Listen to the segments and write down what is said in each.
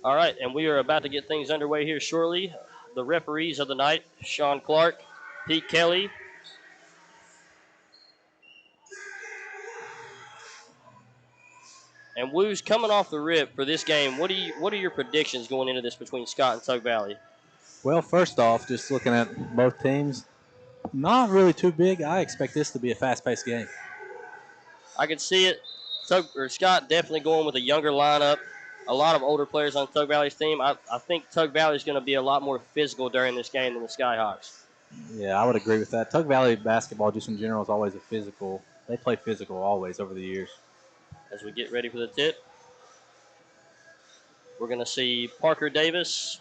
All right, and we are about to get things underway here shortly. The referees of the night, Sean Clark, Pete Kelly. And Woo's coming off the rip for this game. What are your predictions going into this between Scott and Tug Valley? Well, first off, just looking at both teams, not really too big. I expect this to be a fast-paced game. I can see it. Scott definitely going with a younger lineup. A lot of older players on Tug Valley's team. I think Tug Valley is going to be a lot more physical during this game than the Skyhawks. Yeah, I would agree with that. Tug Valley basketball, just in general, is always a physical. They play physical always over the years. As we get ready for the tip, we're going to see Parker Davis,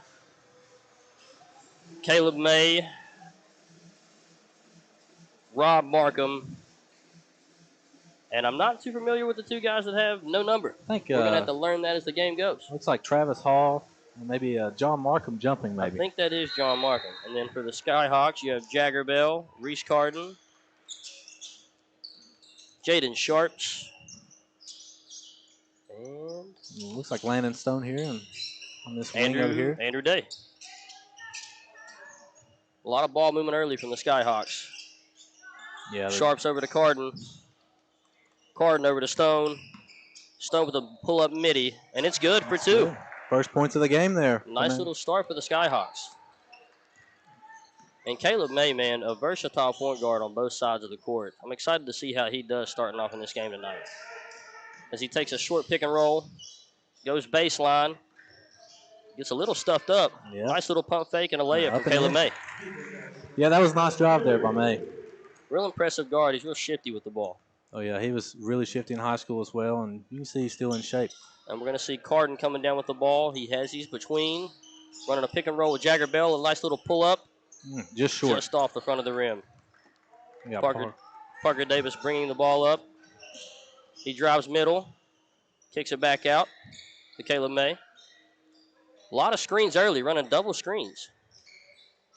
Caleb May, Rob Markham, and I'm not too familiar with the two guys that have no number. I think we're going to have to learn that as the game goes. Looks like Travis Hall and maybe John Markham jumping maybe. I think that is John Markham. And then for the Skyhawks, you have Jagger Bell, Reese Carden, Jaden Sharps, and looks like Landon Stone here and on this wing over here. Andrew Day. A lot of ball movement early from the Skyhawks. Yeah. Sharps over to Carden. Carden over to Stone. Stone with a pull-up midi, and it's good for two. Good. First points of the game there. Nice little start for the Skyhawks. And Caleb May, man, a versatile point guard on both sides of the court. I'm excited to see how he does starting off in this game tonight. As he takes a short pick and roll, goes baseline, gets a little stuffed up. Yep. Nice little pump fake and a layup from Caleb May. Yeah, that was a nice job there by May. Real impressive guard. He's real shifty with the ball. Oh, yeah, he was really shifty in high school as well, and you can see he's still in shape. And we're going to see Carden coming down with the ball. He has these between, running a pick and roll with Jagger Bell. A nice little pull-up. Just short. Just off the front of the rim. Parker Davis bringing the ball up. He drives middle, kicks it back out to Caleb May. A lot of screens early, running double screens.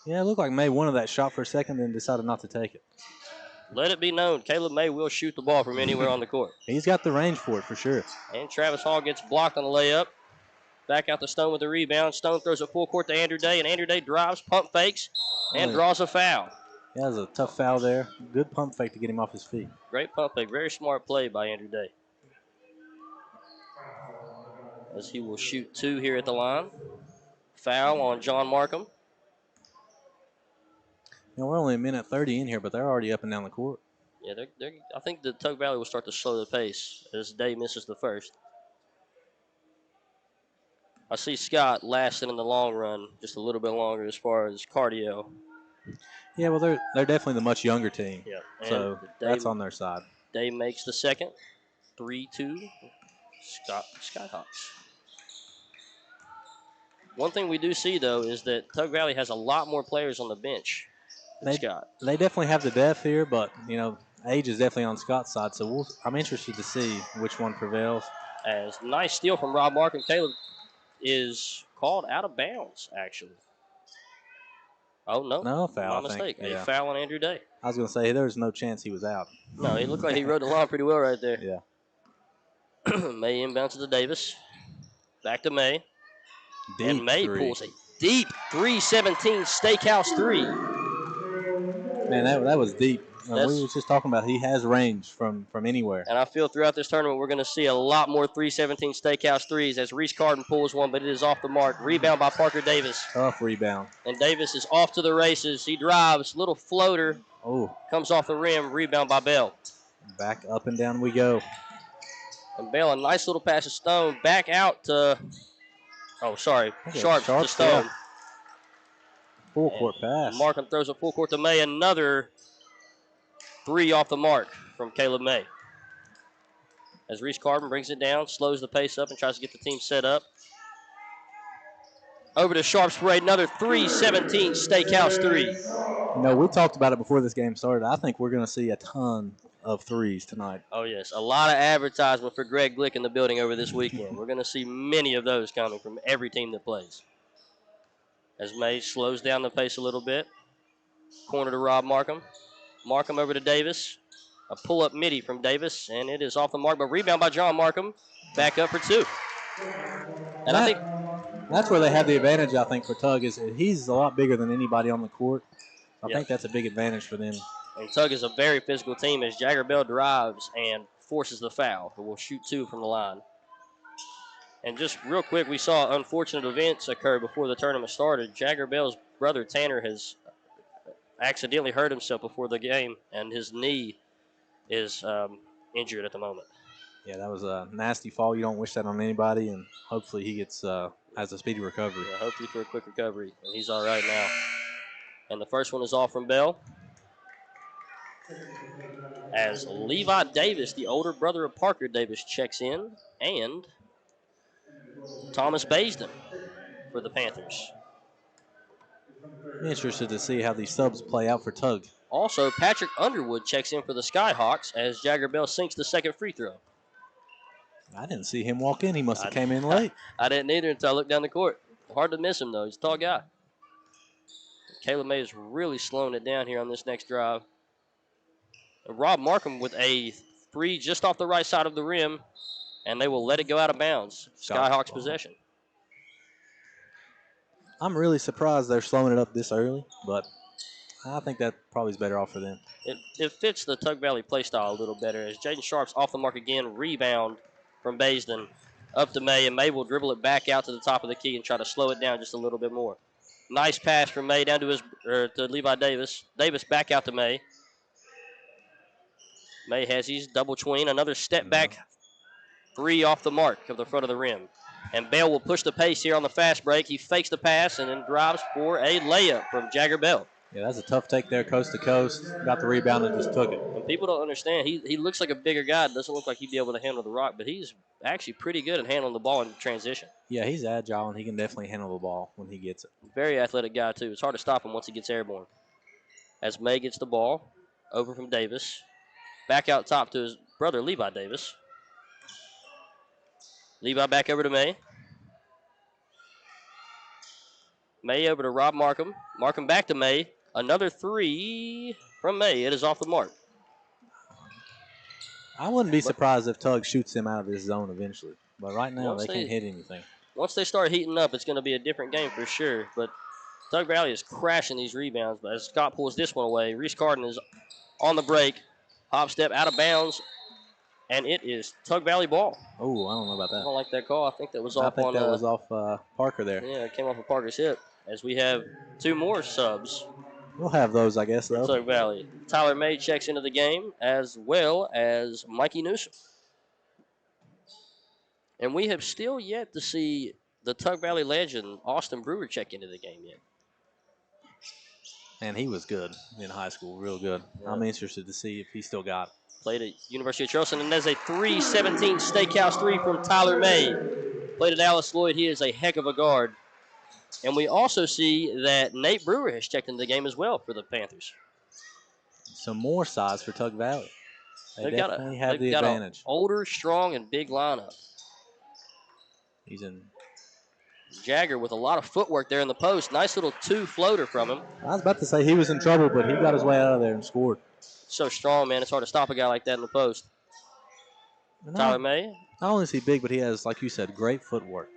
Yeah, it looked like May wanted that shot for a second, then decided not to take it. Let it be known, Caleb May will shoot the ball from anywhere on the court. He's got the range for it, for sure. And Travis Hall gets blocked on the layup. Back out to Stone with the rebound. Stone throws it full court to Andrew Day, and Andrew Day drives, pump fakes, and draws a foul. Yeah, that was a tough foul there. Good pump fake to get him off his feet. Great pump fake. Very smart play by Andrew Day. As he will shoot two here at the line. Foul on John Markham. You know, we're only a minute 30 in here, but they're already up and down the court. Yeah, I think the Tug Valley will start to slow the pace as Day misses the first. I see Scott lasting in the long run just a little bit longer as far as cardio. Yeah, well, they're definitely the much younger team. Yeah, so that's on their side. Day makes the second. 3-2, Skyhawks. One thing we do see, though, is that Tug Valley has a lot more players on the bench than Scott. They definitely have the depth here, but, you know, age is definitely on Scott's side, so I'm interested to see which one prevails. As nice steal from Rob Markham. Caleb is called out of bounds, actually. Oh, no. No foul, my mistake. Yeah. A foul on Andrew Day. I was going to say, there was no chance he was out. No, he looked like he rode the line pretty well right there. Yeah. May inbounds to Davis. Back to May. Deep and May three. pulls a deep 317 Steakhouse three. Man, that was deep. We were just talking about he has range from anywhere. And I feel throughout this tournament we're going to see a lot more 317 Steakhouse threes as Reese Carden pulls one, but it is off the mark. Rebound by Parker Davis. Tough rebound. And Davis is off to the races. He drives, little floater. Oh. Comes off the rim, rebound by Bell. Back up and down we go. And Bell, a nice little pass to Stone. Back out to, Sharps to Stone. Yeah. Full court pass. Markham throws a full court to May. Another three off the mark from Caleb May. As Reese Carden brings it down, slows the pace up, and tries to get the team set up. Over to Sharps Parade, another 317 Steakhouse three. You know, we talked about it before this game started. I think we're going to see a ton of threes tonight. Oh, yes. A lot of advertisement for Greg Glick in the building over this weekend. We're going to see many of those coming from every team that plays. As May slows down the pace a little bit. Corner to Rob Markham. Markham over to Davis. A pull-up midi from Davis, and it is off the mark, but rebound by John Markham. Back up for two. And I think That's where they have the advantage, I think, for Tug is he's a lot bigger than anybody on the court. I think that's a big advantage for them. And Tug is a very physical team as Jagger Bell drives and forces the foul, but will shoot 2 from the line. And just real quick, we saw unfortunate events occur before the tournament started. Jagger Bell's brother Tanner has accidentally hurt himself before the game, and his knee is injured at the moment. Yeah, that was a nasty fall. You don't wish that on anybody, and hopefully he gets has a speedy recovery. Yeah, hopefully for a quick recovery, and he's all right now. And the first one is off from Bell. As Levi Davis, the older brother of Parker Davis, checks in, and Thomas Baisden for the Panthers. I'm interested to see how these subs play out for Tug. Also, Patrick Underwood checks in for the Skyhawks as Jagger Bell sinks the second free throw. I didn't see him walk in. He must have came in late. I didn't either until I looked down the court. Hard to miss him, though. He's a tall guy. Caleb May is really slowing it down here on this next drive. And Rob Markham with a 3 just off the right side of the rim, and they will let it go out of bounds. Skyhawks possession. I'm really surprised they're slowing it up this early, but I think that probably is better off for them. It fits the Tug Valley play style a little better as Jaden Sharp's off the mark again, rebound from Baisden up to May, and May will dribble it back out to the top of the key and try to slow it down just a little bit more. Nice pass from May down to to Levi Davis. Davis back out to May. May has his double tween, another step back 3 off the mark of the front of the rim. And Bell will push the pace here on the fast break. He fakes the pass and then drives for a layup from Jagger Bell. Yeah, that's a tough take there, coast to coast. Got the rebound and just took it. And people don't understand. He looks like a bigger guy. Doesn't look like he'd be able to handle the rock, but he's actually pretty good at handling the ball in transition. Yeah, he's agile, and he can definitely handle the ball when he gets it. Very athletic guy, too. It's hard to stop him once he gets airborne. As May gets the ball, over from Davis. Back out top to his brother, Levi Davis. Levi back over to May. May over to Rob Markham. Markham back to May. Another 3 from May. It is off the mark. I wouldn't be surprised if Tug shoots him out of this zone eventually. But right now, they can't hit anything. Once they start heating up, it's going to be a different game for sure. But Tug Valley is crashing these rebounds. But as Scott pulls this one away, Reese Carden is on the break. Hop step out of bounds. And it is Tug Valley ball. Oh, I don't know about I that. don't like that call. I think that was off I think that was off Parker there. Yeah, it came off of Parker's hip. As we have 2 more subs. We'll have those, I guess, though. Tug Valley. Tyler May checks into the game, as well as Mikey Newsom. And we have still yet to see the Tug Valley legend, Austin Brewer, check into the game yet. And he was good in high school, real good. Yeah. I'm interested to see if he still got it. Played at University of Charleston, and there's a 3-17 Steakhouse 3 from Tyler May. Played at Alice Lloyd. He is a heck of a guard. And we also see that Nate Brewer has checked into the game as well for the Panthers. Some more size for Tug Valley. They definitely have the advantage. An older, strong, and big lineup. He's in. Jagger with a lot of footwork there in the post. Nice little 2 floater from him. I was about to say he was in trouble, but he got his way out of there and scored. So strong, man. It's hard to stop a guy like that in the post. Tyler May. Not only is he big, but he has, like you said, great footwork.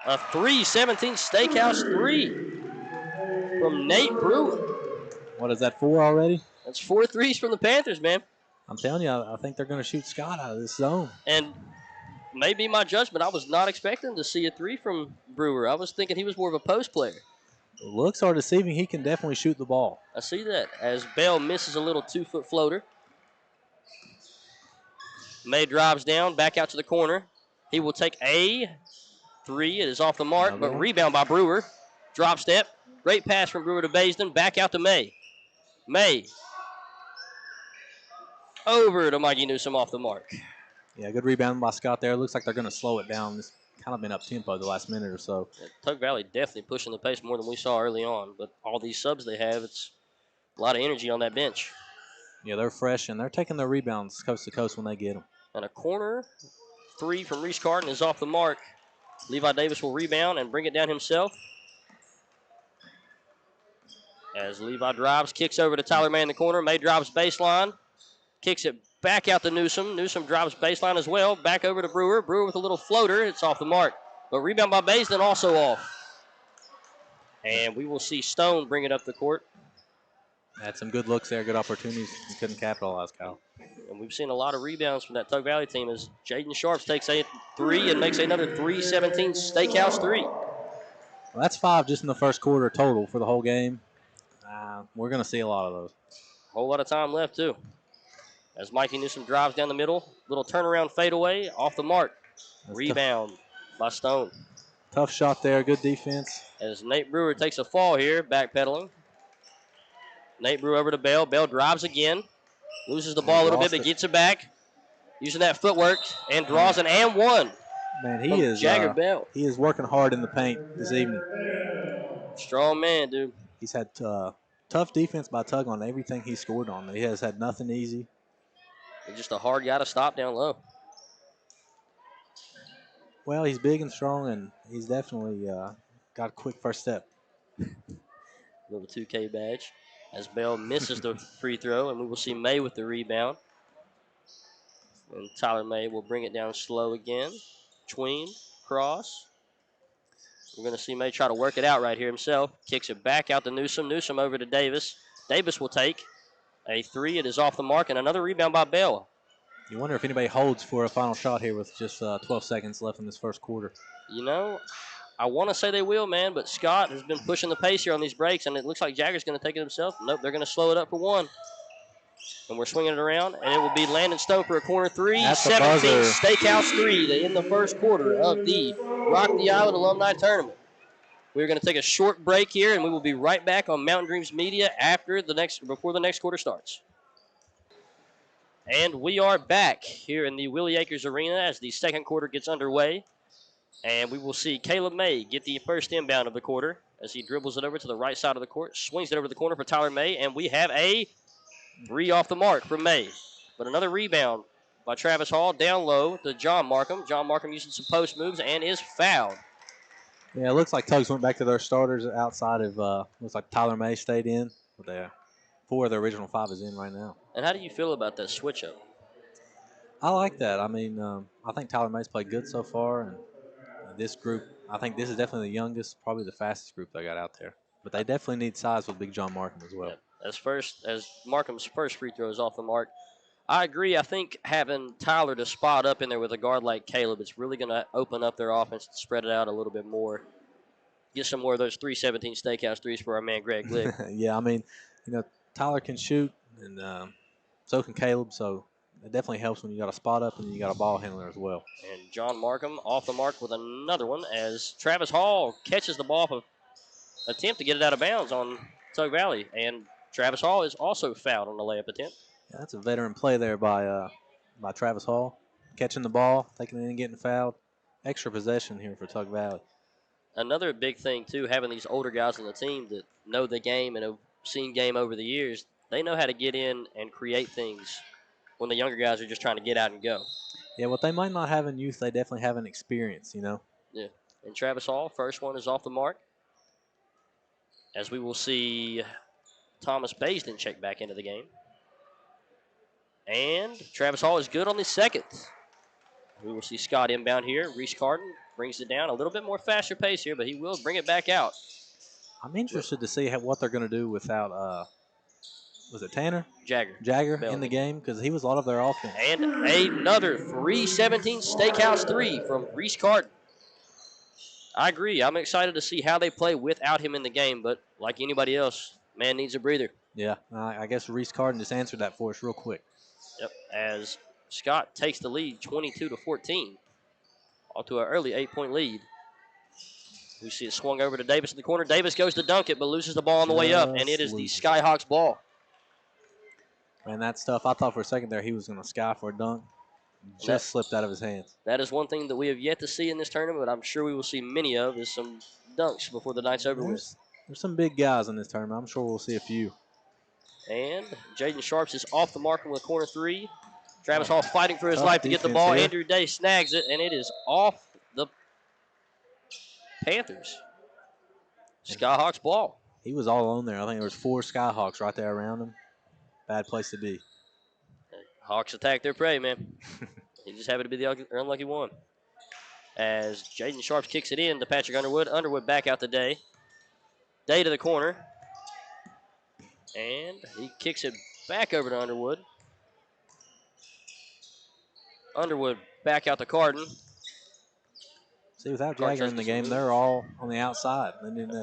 A 3-17 Steakhouse 3 from Nate Brewer. What is that, 4 already? That's 4 threes from the Panthers, man. I'm telling you, I think they're going to shoot Scott out of this zone. And maybe my judgment, I was not expecting to see a 3 from Brewer. I was thinking he was more of a post player. Looks are deceiving. He can definitely shoot the ball. I see that as Bell misses a little 2-foot floater. May drives down, back out to the corner. He will take a 3. It is off the mark, but rebound by Brewer. Drop step. Great pass from Brewer to Baisden. Back out to May. May. Over to Mikey Newsom off the mark. Yeah, good rebound by Scott there. Looks like they're going to slow it down. It's kind of been up-tempo the last minute or so. Yeah, Tug Valley definitely pushing the pace more than we saw early on. But all these subs they have, it's a lot of energy on that bench. Yeah, they're fresh, and they're taking their rebounds coast to coast when they get them. And a corner 3 from Reese Carden is off the mark. Levi Davis will rebound and bring it down himself. As Levi drives, kicks over to Tyler May in the corner. May drives baseline, kicks it back out to Newsom. Newsom drives baseline as well, back over to Brewer. Brewer with a little floater. It's off the mark. But rebound by Baisden also off. And we will see Stone bring it up the court. Had some good looks there, good opportunities. He couldn't capitalize, Kyle. And we've seen a lot of rebounds from that Tug Valley team as Jaden Sharps takes a 3 and makes another 3-17 Steakhouse 3. Well, that's 5 just in the first quarter total for the whole game. We're going to see a lot of those. Whole lot of time left, too. As Mikey Newsom drives down the middle. Little turnaround fadeaway off the mark. That's Rebound by Stone. Tough shot there, good defense. As Nate Brewer takes a fall here, backpedaling. Nate Brewer over to Bell. Bell drives again. Loses the ball a little bit, but gets it back. Using that footwork and draws an and one. Man, he is Jagger Bell. He is working hard in the paint this evening. Strong man, dude. He's had tough defense by Tug on everything he scored on. He has had nothing easy. He's just a hard guy to stop down low. Well, he's big and strong, and he's definitely got a quick first step. Little 2K badge. As Bell misses the free throw, and we will see May with the rebound. And Tyler May will bring it down slow again. Tween, cross. We're going to see May try to work it out right here himself. Kicks it back out to Newsom. Newsom over to Davis. Davis will take a 3. It is off the mark, and another rebound by Bell. You wonder if anybody holds for a final shot here with just 12 seconds left in this first quarter. You know, I want to say they will, man, but Scott has been pushing the pace here on these breaks, and it looks like Jagger's going to take it himself. Nope, they're going to slow it up for 1. And we're swinging it around, and it will be Landon Stone for a corner 3. 17 Steakhouse 3 to end the first quarter of the Rock the Island Alumni Tournament. We're going to take a short break here, and we will be right back on Mountain Dreams Media before the next quarter starts. And we are back here in the Willie Akers Arena as the second quarter gets underway. And we will see Caleb May get the first inbound of the quarter as he dribbles it over to the right side of the court, swings it over the corner for Tyler May, and we have a 3 off the mark from May. But another rebound by Travis Hall down low to John Markham. John Markham using some post moves and is fouled. Yeah, it looks like Tugs went back to their starters outside of, looks like Tyler May stayed in. But 4 of the original 5 is in right now. And how do you feel about that switch up? I like that. I mean, I think Tyler May's played good so far. And this group, I think this is definitely the youngest, probably the fastest group they got out there. But they definitely need size with Big John Markham as well. Yeah. As Markham's first free throw is off the mark, I agree. I think having Tyler to spot up in there with a guard like Caleb, it's really going to open up their offense, spread it out a little bit more. Get some more of those 3-17 Steakhouse 3s for our man Greg Glick. Yeah, I mean, Tyler can shoot, and so can Caleb, so it definitely helps when you got a spot up and you got a ball handler as well. And John Markham off the mark with another one as Travis Hall catches the ball for attempt to get it out of bounds on Tug Valley. And Travis Hall is also fouled on the layup attempt. Yeah, that's a veteran play there by Travis Hall. Catching the ball, taking it in and getting fouled. Extra possession here for Tug Valley. Another big thing, too, having these older guys on the team that know the game and have seen game over the years, they know how to get in and create things when the younger guys are just trying to get out and go. Yeah, what they might not have in youth, they definitely have in experience, Yeah. And Travis Hall, first one is off the mark. As we will see Thomas Baisden check back into the game. And Travis Hall is good on the second. We will see Scott inbound here. Reese Carton brings it down a little bit more faster pace here, but he will bring it back out. I'm interested to see what they're going to do without, was it Tanner? Jagger in the game, because he was a lot of their offense. And another 3-17 Steakhouse 3 from Reese Carton. I agree. I'm excited to see how they play without him in the game, but like anybody else, man needs a breather. Yeah, I guess Reese Carton just answered that for us real quick. Yep, as Scott takes the lead 22-14. Off to an early 8-point lead. We see it swung over to Davis in the corner. Davis goes to dunk it, but loses the ball on the way up, and it is the Skyhawks ball. Man, that stuff, I thought for a second there he was going to sky for a dunk. Just slipped out of his hands. That is one thing that we have yet to see in this tournament, but I'm sure we will see many of, is some dunks before the night's over with. There's some big guys in this tournament. I'm sure we'll see a few. And Jaden Sharps is off the mark with a corner 3. Travis Hall fighting for his life to get the ball. Here. Andrew Day snags it, and it is off the Panthers. Skyhawks ball. He was all alone there. I think there was 4 Skyhawks right there around him. Bad place to be. Hawks attack their prey, man. He just happened to be the unlucky one. as Jaden Sharps kicks it in to Patrick Underwood. Underwood back out to Day. Day to the corner. And he kicks it back over to Underwood. Underwood back out to Carden. See, without Carden Jagger tries in to the get some game, they're all on the outside.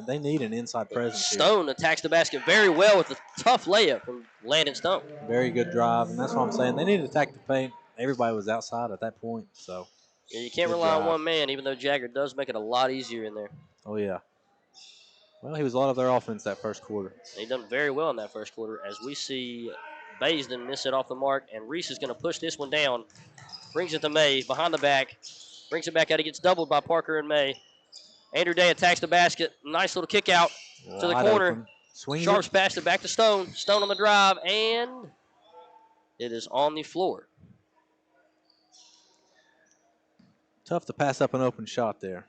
They need an inside presence here. Stone attacks the basket very well with a tough layup from Landon Stone. Very good drive, and that's what I'm saying. They need to attack the paint. Everybody was outside at that point, so. Yeah, you can't Good rely on drive. one man, even though Jagger does make it a lot easier in there. Oh, yeah. Well, he was a lot of their offense that first quarter. And he done very well in that first quarter as we see Baisden miss it off the mark, and Reese is going to push this one down. Brings it to May behind the back. Brings it back out. He gets doubled by Parker and May. Andrew Day attacks the basket. Nice little kick out to the Wide corner. open. Swings Sharps it. passed it back to Stone. Stone on the drive, and it is on the floor. Tough to pass up an open shot there,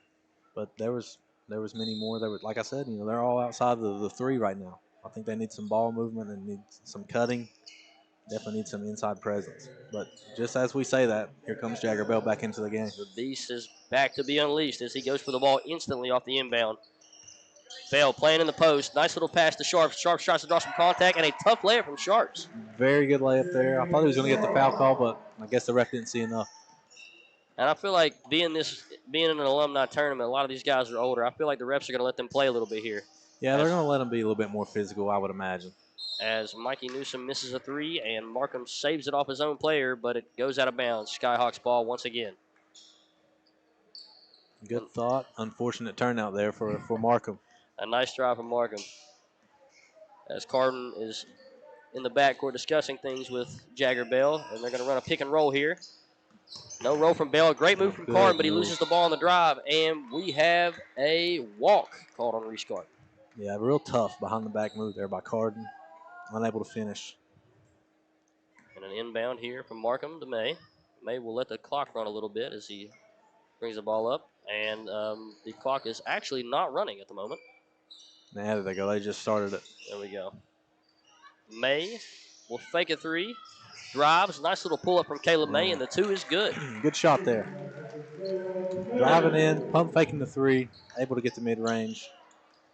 but there was many more. There were, like I said, they're all outside the three right now. I think they need some ball movement and need some cutting. Definitely need some inside presence. But just as we say that, here comes Jagger Bell back into the game. The beast is back to be unleashed as he goes for the ball instantly off the inbound. Bell playing in the post. Nice little pass to Sharps. Sharps tries to draw some contact, and a tough layup from Sharps. Very good layup there. I thought he was going to get the foul call, but I guess the ref didn't see enough. And I feel like being in an alumni tournament, a lot of these guys are older. I feel like the refs are going to let them play a little bit here. Yeah, they're going to let him be a little bit more physical, I would imagine. As Mikey Newsom misses a three, and Markham saves it off his own player, but it goes out of bounds. Skyhawks ball once again. Good thought. Unfortunate turnout there for Markham. A nice drive from Markham. As Carden is in the backcourt discussing things with Jagger Bell, and they're going to run a pick and roll here. No roll from Bell. Great move from Carden, but he loses the ball on the drive, and we have a walk called on Reese Carden. Yeah, real tough behind the back move there by Carden. Unable to finish. And an inbound here from Markham to May. May will let the clock run a little bit as he brings the ball up. And the clock is actually not running at the moment. There they go. They just started it. There we go. May will fake a three. Drives. Nice little pull up from Caleb May, and the two is good. Good shot there. Driving in, pump faking the three, able to get to mid-range.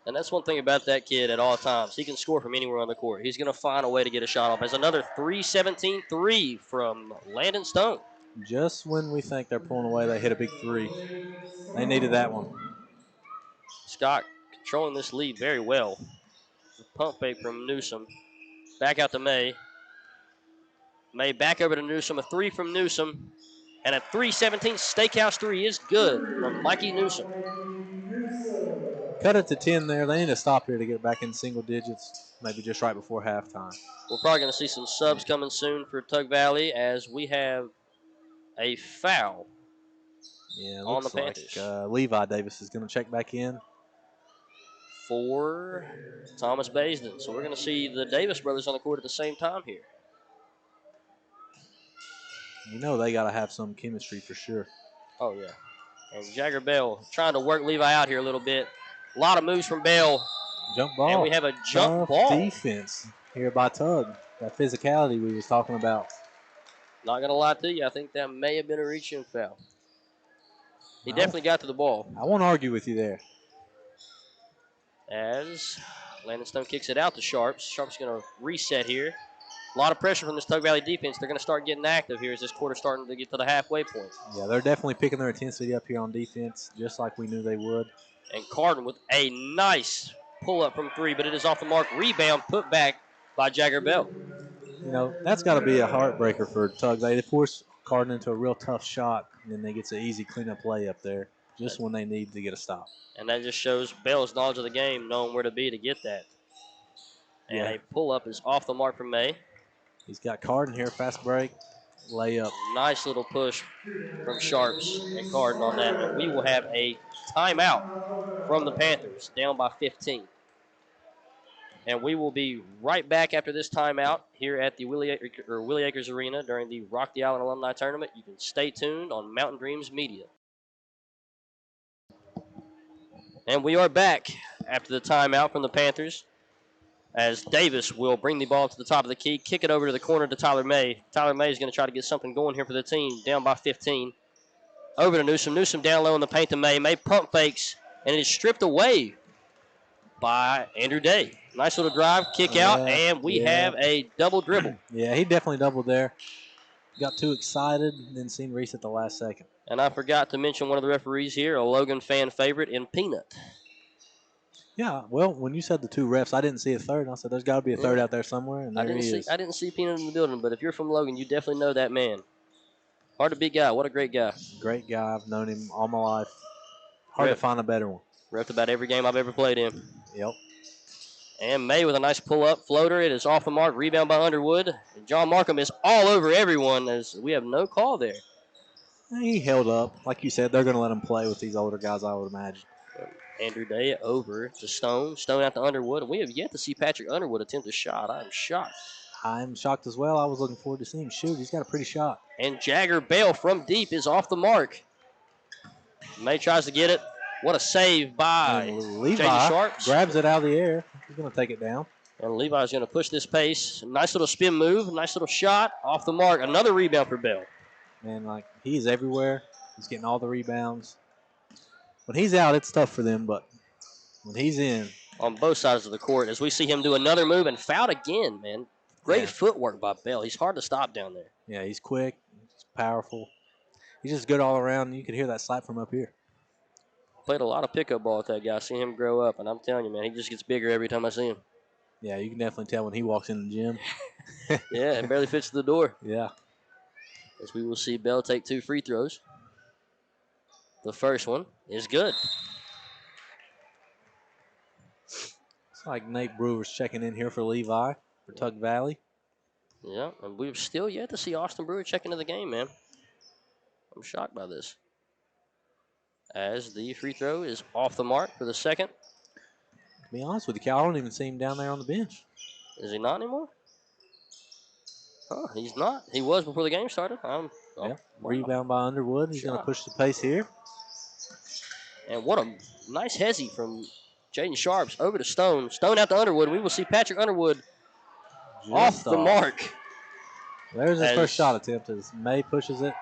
And that's one thing about that kid at all times. He can score from anywhere on the court. He's going to find a way to get a shot off. There's another 3-17 three from Landon Stone. Just when we think they're pulling away, they hit a big three. They needed that one. Scott controlling this lead very well. Pump fake from Newsom. Back out to May. May back over to Newsom. A three from Newsom. And a 3-17 Steakhouse three is good from Mikey Newsom. Cut it to 10 there. They need to stop here to get back in single digits, maybe just right before halftime. We're probably going to see some subs coming soon for Tug Valley as we have a foul on the Panthers. Levi Davis is going to check back in. For Thomas Baisden. So we're going to see the Davis brothers on the court at the same time here. They got to have some chemistry for sure. Oh, yeah. And Jagger Bell trying to work Levi out here a little bit. A lot of moves from Bell. Jump ball. And we have a jump ball. Defense here by Tug. That physicality we was talking about. Not going to lie to you. I think that may have been a reach-in foul. He definitely got to the ball. I won't argue with you there. As Landon Stone kicks it out to Sharps. Sharps going to reset here. A lot of pressure from this Tug Valley defense. They're going to start getting active here as this quarter's starting to get to the halfway point. Yeah, they're definitely picking their intensity up here on defense, just like we knew they would. And Carden with a nice pull-up from three, but it is off the mark. Rebound put back by Jagger Bell. That's got to be a heartbreaker for Tug. They force Carden into a real tough shot, and then they get an easy cleanup play up there just when they need to get a stop. And that just shows Bell's knowledge of the game, knowing where to be to get that. And a pull-up is off the mark from May. He's got Carden here, fast break, layup. Nice little push from Sharps and Carden on that. And we will have a timeout from the Panthers, down by 15. And we will be right back after this timeout here at the Willie Acres Arena during the Rock the Island Alumni Tournament. You can stay tuned on Mountain Dreams Media. And we are back after the timeout from the Panthers as Davis will bring the ball to the top of the key, kick it over to the corner to Tyler May. Tyler May is going to try to get something going here for the team, down by 15. Over to Newsom. Newsom down low in the paint to May. May pump fakes, and it is stripped away by Andrew Day. Nice little drive, kick out, and we have a double dribble. Yeah, he definitely doubled there. Got too excited and then seen Reese at the last second. And I forgot to mention one of the referees here, a Logan fan favorite in Peanut. Yeah, well, when you said the two refs, I didn't see a third. And I said, there's got to be a third out there somewhere, and there he is. I didn't see Peanut in the building, but if you're from Logan, you definitely know that man. Hard to beat guy. What a great guy. Great guy. I've known him all my life. Hard to find a better one. Refed about every game I've ever played in. Yep. And May with a nice pull-up floater. It is off the mark. Rebound by Underwood. And John Markham is all over everyone as we have no call there. He held up. Like you said, they're going to let him play with these older guys, I would imagine. Andrew Day over to Stone. Stone out to Underwood. And we have yet to see Patrick Underwood attempt a shot. I'm shocked. I'm shocked as well. I was looking forward to seeing him shoot. He's got a pretty shot. And Jagger Bell from deep is off the mark. May tries to get it. What a save by Levi. Jaden Sharps. Grabs it out of the air. He's going to take it down. And Levi's going to push this pace. Nice little spin move. Nice little shot. Off the mark. Another rebound for Bell. Man, like, he's everywhere. He's getting all the rebounds. When he's out, it's tough for them, but when he's in. On both sides of the court as we see him do another move and fouled again, man. Great footwork by Bell. He's hard to stop down there. Yeah, he's quick. He's powerful. He's just good all around. You can hear that slap from up here. Played a lot of pickup ball with that guy. Seen him grow up, and I'm telling you, man, he just gets bigger every time I see him. Yeah, you can definitely tell when he walks in the gym. Yeah, it barely fits the door. Yeah. As we will see Bell take 2 free throws. The first one is good. It's like Nate Brewer's checking in here for Levi for Tug Valley. Yeah, and we've still yet to see Austin Brewer check into the game, man. I'm shocked by this. As the free throw is off the mark for the second. To be honest with you, Cal, I don't even see him down there on the bench. Is he not anymore? Oh, he's not. He was before the game started. Yeah. Rebound by Underwood. He's going to push the pace here. And what a nice hezzy from Jaden Sharps over to Stone. Stone out to Underwood. We will see Patrick Underwood off the mark. There's his first shot attempt as May pushes it.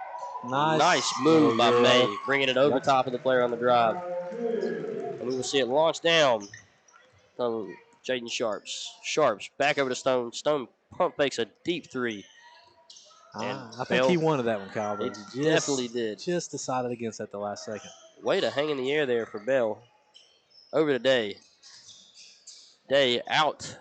Nice move by May, bringing it over top of the player on the drive. And we will see it launch down from Jaden Sharps. Sharps back over to Stone. Stone pump fakes a deep three. I think he wanted that one, Kyle. But he definitely did. Just decided against at the last second. Way to hang in the air there for Bell. Over to Day. Day out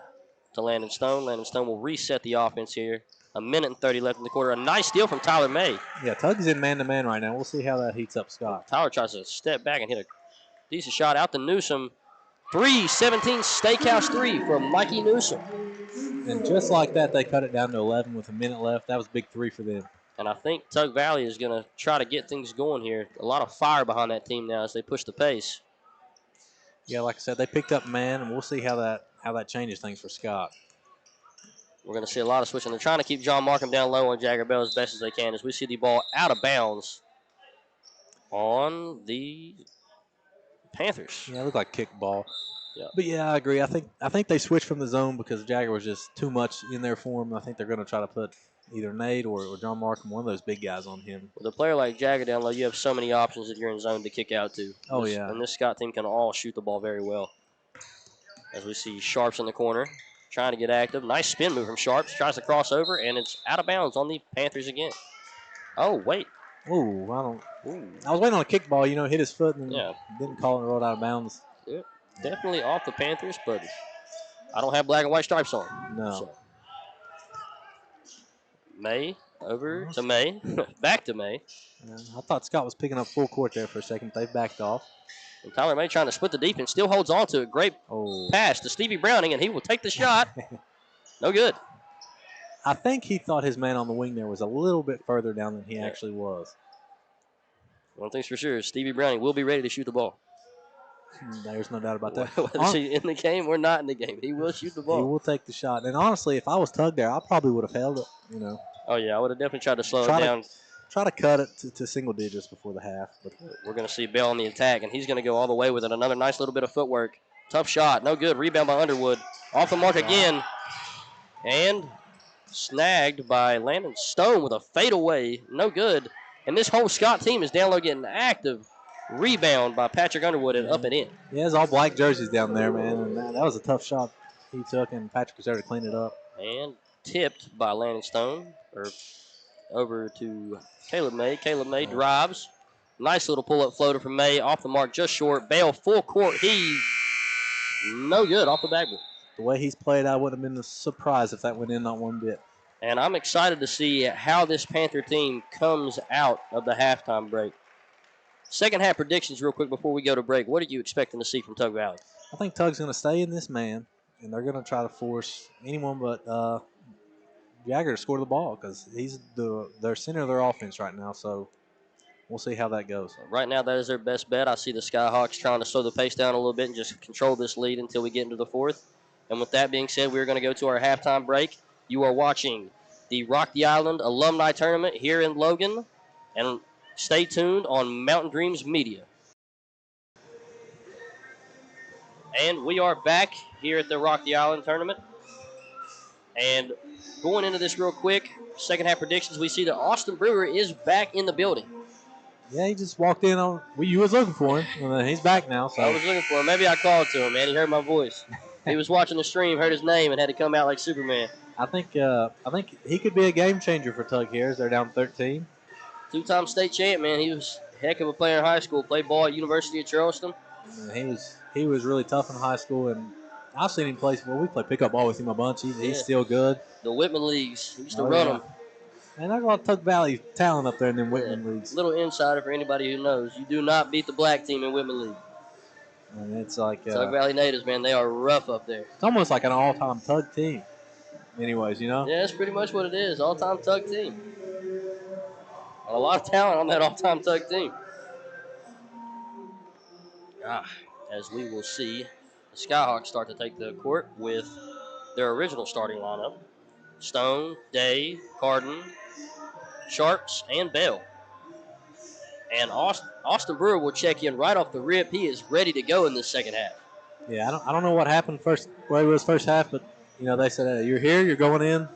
to Landon Stone. Landon Stone will reset the offense here. 1:30 left in the quarter. A nice steal from Tyler May. Yeah, Tug's in man-to-man right now. We'll see how that heats up Scott. Tyler tries to step back and hit a decent shot out to Newsom. 3-17 Steakhouse 3 from Mikey Newsom. And just like that, they cut it down to 11 with a minute left. That was a big 3 for them. And I think Tug Valley is going to try to get things going here. A lot of fire behind that team now as they push the pace. Yeah, like I said, they picked up man, and we'll see how that changes things for Scott. We're going to see a lot of switching. They're trying to keep John Markham down low on Jagger Bell as best as they can as we see the ball out of bounds on the Panthers. Yeah, it looked like kickball. Yeah. But yeah, I agree. I think they switched from the zone because Jagger was just too much in there for him. I think they're going to try to put either Nate or John Markham, one of those big guys, on him. With a player like Jagger down low, you have so many options that you're in zone to kick out to. Oh, yeah. And this Scott team can all shoot the ball very well. As we see Sharps in the corner, trying to get active. Nice spin move from Sharps. Tries to cross over, and it's out of bounds on the Panthers again. Oh, wait. Ooh, I was waiting on a kickball, hit his foot and didn't call it and rolled out of bounds. Yep. Definitely off the Panthers, but I don't have black and white stripes on. No. So. May over to May. Back to May. I thought Scott was picking up full court there for a second. They backed off. And Tyler May trying to split the defense. Still holds on to it. Great pass to Stevie Browning, and he will take the shot. No good. I think he thought his man on the wing there was a little bit further down than he actually was. One thing's for sure, Stevie Browning will be ready to shoot the ball. There's no doubt about that. Whether he's in the game or not in the game, he will shoot the ball. He will take the shot. And honestly, if I was Tug there, I probably would have held it, Oh, yeah, I would have definitely tried to slow it down. Try to cut it to single digits before the half. But we're going to see Bell on the attack, and he's going to go all the way with it. Another nice little bit of footwork. Tough shot. No good. Rebound by Underwood. Off the mark again. And snagged by Landon Stone with a fadeaway. No good. And this whole Scott team is down low getting active. Rebound by Patrick Underwood and up and in. Yeah, it's all black jerseys down there, man. And that was a tough shot he took, and Patrick was there to clean it up. And tipped by Landon Stone, over to Caleb May. Caleb May drives. Nice little pull-up floater from May. Off the mark, just short. Bell, full court heave. No good, off the backboard. The way he's played, I would have been surprised if that went in not one bit. And I'm excited to see how this Panther team comes out of the halftime break. Second half predictions real quick before we go to break. What are you expecting to see from Tug Valley? I think Tug's going to stay in this man, and they're going to try to force anyone but Jagger to score the ball because he's their center of their offense right now. So we'll see how that goes. Right now, that is their best bet. I see the Skyhawks trying to slow the pace down a little bit and just control this lead until we get into the fourth. And with that being said, we're going to go to our halftime break. You are watching the Rock the Island Alumni Tournament here in Logan. And stay tuned on Mountain Dreams Media. And we are back here at the Rock the Island Tournament. And going into this real quick, second half predictions, we see that Austin Brewer is back in the building. Yeah, he just walked in on. You was looking for him, and he's back now. So I was looking for him. Maybe I called to him, man. He heard my voice. He was watching the stream, heard his name, and had to come out like Superman. I think he could be a game changer for Tug here as they're down 13. Two-time state champ, man. He was a heck of a player in high school. Played ball at University of Charleston. He was really tough in high school, and I've seen him play. Well, we play pickup ball with him a bunch. He's still good. The Whitman leagues. He used to run them. And I got a lot of Tug Valley talent up there in them Whitman leagues. Little insider for anybody who knows. You do not beat the black team in Whitman League. And it's like Tug Valley natives, man. They are rough up there. It's almost like an all-time Tug team. Anyways, you know? Yeah, that's pretty much what it is. All-time Tug team. And a lot of talent on that all-time Tug team. As we will see, the Skyhawks start to take the court with their original starting lineup. Stone, Day, Carden, Sharps, and Bell. And Austin Brewer will check in right off the rip. He is ready to go in this second half. Yeah, I don't know what happened where he was first half, but they said, "You're here, you're going in.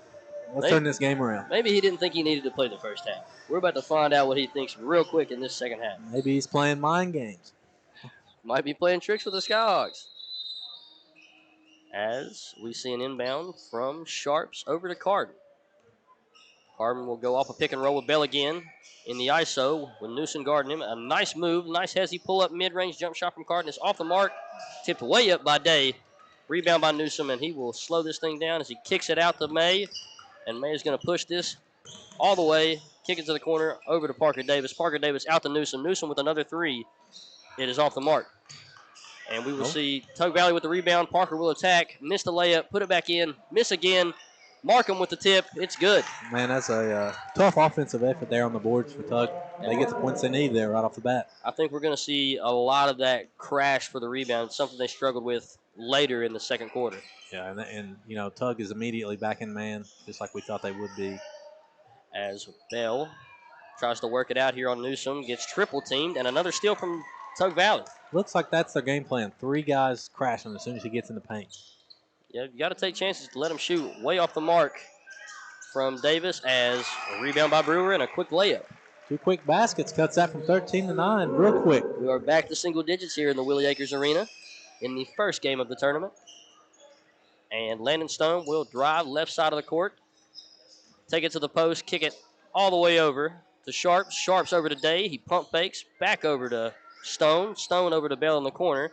Let's turn this game around." Maybe he didn't think he needed to play the first half. We're about to find out what he thinks real quick in this second half. Maybe he's playing mind games. Might be playing tricks with the Skyhawks. As we see an inbound from Sharps over to Carden. Carden will go off a pick and roll with Bell again in the ISO with Newsom guarding him. A nice move, nice hezzy pull-up mid-range jump shot from Carden. It's off the mark, tipped way up by Day. Rebound by Newsom, and he will slow this thing down as he kicks it out to May. And May is going to push this all the way, kick it to the corner, over to Parker Davis. Parker Davis out to Newsom. Newsom with another three. It is off the mark. And we will see Tug Valley with the rebound. Parker will attack. Miss the layup. Put it back in. Miss again. Markham with the tip. It's good. Man, that's a tough offensive effort there on the boards for Tug. They get the points they need there right off the bat. I think we're going to see a lot of that crash for the rebound, something they struggled with later in the second quarter. Yeah, and Tug is immediately back in man, just like we thought they would be. As Bell tries to work it out here on Newsom, gets triple teamed, and another steal from Tug Valley. Looks like that's their game plan. 3 guys crashing as soon as he gets in the paint. Yeah, you got to take chances to let him shoot way off the mark from Davis as a rebound by Brewer and a quick layup. 2 quick baskets, cuts that from 13 to 9 real quick. We are back to single digits here in the Willie Akers Arena in the first game of the tournament. And Landon Stone will drive left side of the court, take it to the post, kick it all the way over to Sharps. Sharps over to Day. He pump fakes back over to Stone. Stone over to Bell in the corner.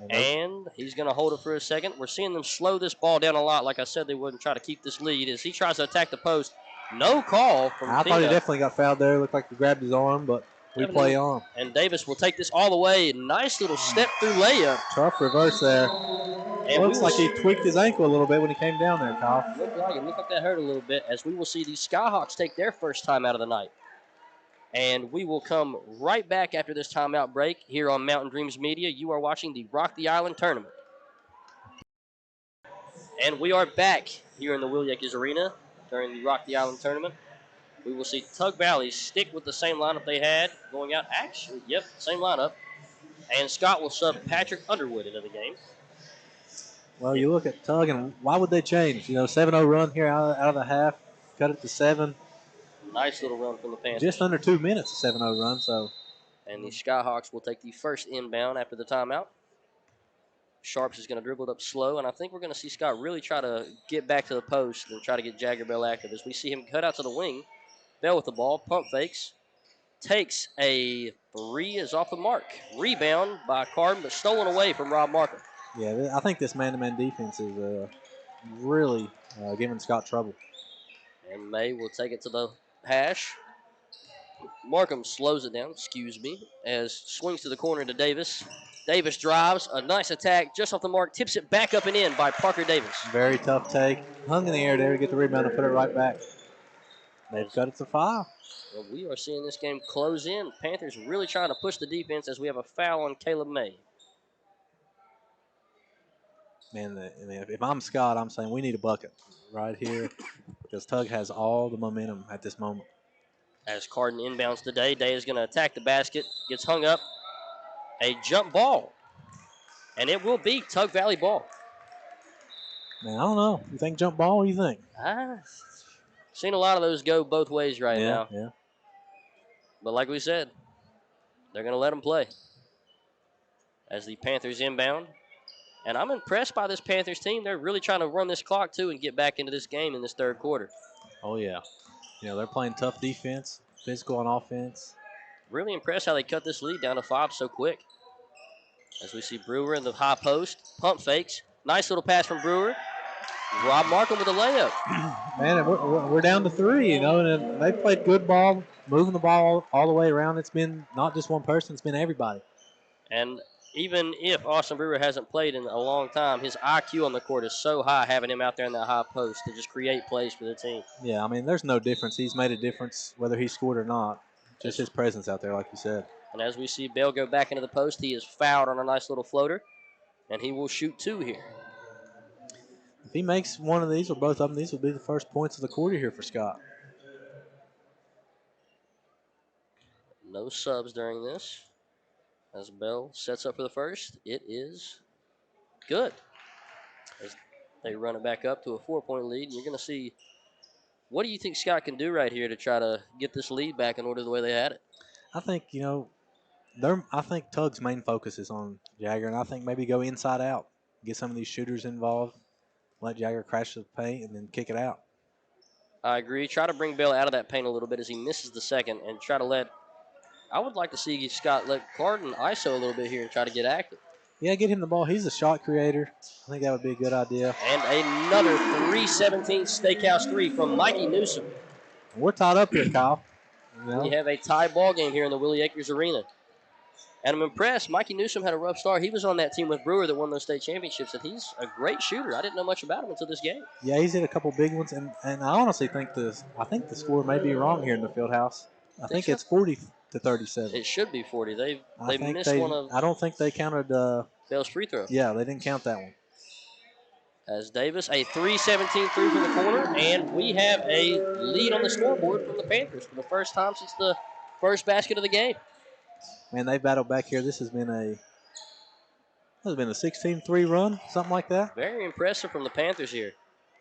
And he's going to hold it for a second. We're seeing them slow this ball down a lot. Like I said, they wouldn't try to keep this lead as he tries to attack the post. No call from I thought he definitely got fouled there. Looked like he grabbed his arm, but we play on. And Davis will take this all the way. Nice little step-through layup. Tough reverse there. And looks like he tweaked his ankle a little bit when he came down there, Kyle. Looked like that hurt a little bit as we will see the Skyhawks take their first time out of the night. And we will come right back after this timeout break here on Mountain Dreams Media. You are watching the Rock the Island Tournament. And we are back here in the Willie Akers Arena during the Rock the Island Tournament. We will see Tug Valley stick with the same lineup they had going out. Actually, yep, same lineup. And Scott will sub Patrick Underwood into the game. Well, you look at Tug, and why would they change? 7-0 run here out of the half, cut it to 7. Nice little run from the Panthers. Just under 2 minutes, a 7-0 run. So. And the Skyhawks will take the first inbound after the timeout. Sharps is going to dribble it up slow, and I think we're going to see Scott really try to get back to the post and try to get Jagger Bell active as we see him cut out to the wing. Bell with the ball, pump fakes, takes a three, is off the mark. Rebound by Carden, but stolen away from Rob Markham. Yeah, I think this man-to-man defense is really giving Scott trouble. And May will take it to the hash. Markham slows it down, as swings to the corner to Davis. Davis drives, a nice attack, just off the mark, tips it back up and in by Parker Davis. Very tough take. Hung in the air there to get the rebound and put it right back. They've cut it to 5. Well, we are seeing this game close in. Panthers really trying to push the defense as we have a foul on Caleb May. Man, if I'm Scott, I'm saying we need a bucket right here because Tug has all the momentum at this moment. As Carden inbounds today, Day is going to attack the basket, gets hung up. A jump ball, and it will be Tug Valley ball. Man, I don't know. You think jump ball? What do you think? Seen a lot of those go both ways right now. Yeah. But like we said, they're going to let them play. As the Panthers inbound. And I'm impressed by this Panthers team. They're really trying to run this clock, too, and get back into this game in this third quarter. Oh, yeah. They're playing tough defense, physical on offense. Really impressed how they cut this lead down to 5 so quick. As we see Brewer in the high post, pump fakes. Nice little pass from Brewer. Rob Markham with a layup. Man, we're down to 3, and they played good ball, moving the ball all the way around. It's been not just one person, it's been everybody. And even if Austin Brewer hasn't played in a long time, his IQ on the court is so high having him out there in that high post to just create plays for the team. Yeah, there's no difference. He's made a difference whether he scored or not. Just his presence out there, like you said. And as we see Bell go back into the post, he is fouled on a nice little floater, and he will shoot 2 here. If he makes one of these or both of them, these will be the first points of the quarter here for Scott. No subs during this. As Bell sets up for the first, it is good. As they run it back up to a 4-point lead, and you're going to see, what do you think Scott can do right here to try to get this lead back in order the way they had it? I think, I think Tug's main focus is on Jagger, and I think maybe go inside out, get some of these shooters involved, let Jagger crash the paint, and then kick it out. I agree. Try to bring Bell out of that paint a little bit as he misses the second, and try to I would like to see Scott let Carden ISO a little bit here and try to get active. Yeah, get him the ball. He's a shot creator. I think that would be a good idea. And another 3-17 Steakhouse 3 from Mikey Newsom. We're tied up here, Kyle. We have a tie ball game here in the Willie Akers Arena. And I'm impressed. Mikey Newsom had a rough start. He was on that team with Brewer that won those state championships, and he's a great shooter. I didn't know much about him until this game. Yeah, he's hit a couple big ones, and I honestly think the score may be wrong here in the field house. I think it's 40-37. It should be 40. They missed one of. I don't think they counted Bell's free throw. Yeah, they didn't count that one. As Davis, a 3-17 through from the corner, and we have a lead on the scoreboard from the Panthers for the first time since the first basket of the game. Man, they battled back here. This has been a 16-3 run, something like that. Very impressive from the Panthers here.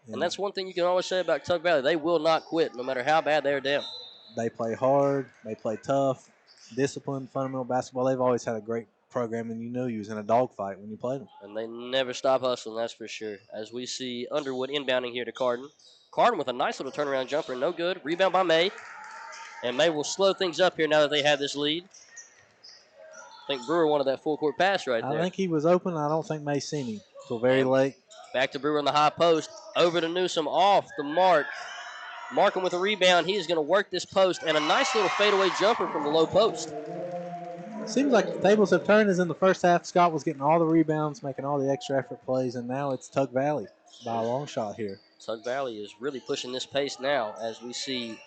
Yeah. And that's one thing you can always say about Tug Valley. They will not quit no matter how bad they're down. They play hard. They play tough, disciplined, fundamental basketball. They've always had a great program, and you knew you was in a dogfight when you played them. And they never stop hustling, that's for sure. As we see Underwood inbounding here to Carden. Carden with a nice little turnaround jumper, no good. Rebound by May. And May will slow things up here now that they have this lead. I think Brewer wanted that full court pass right there. I think he was open. I don't think May seen him until very late. Back to Brewer in the high post. Over to Newsom off the mark. Markham with a rebound. He is going to work this post, and a nice little fadeaway jumper from the low post. Seems like the tables have turned, as in the first half, Scott was getting all the rebounds, making all the extra effort plays, and now it's Tug Valley by a long shot here. Tug Valley is really pushing this pace now as we see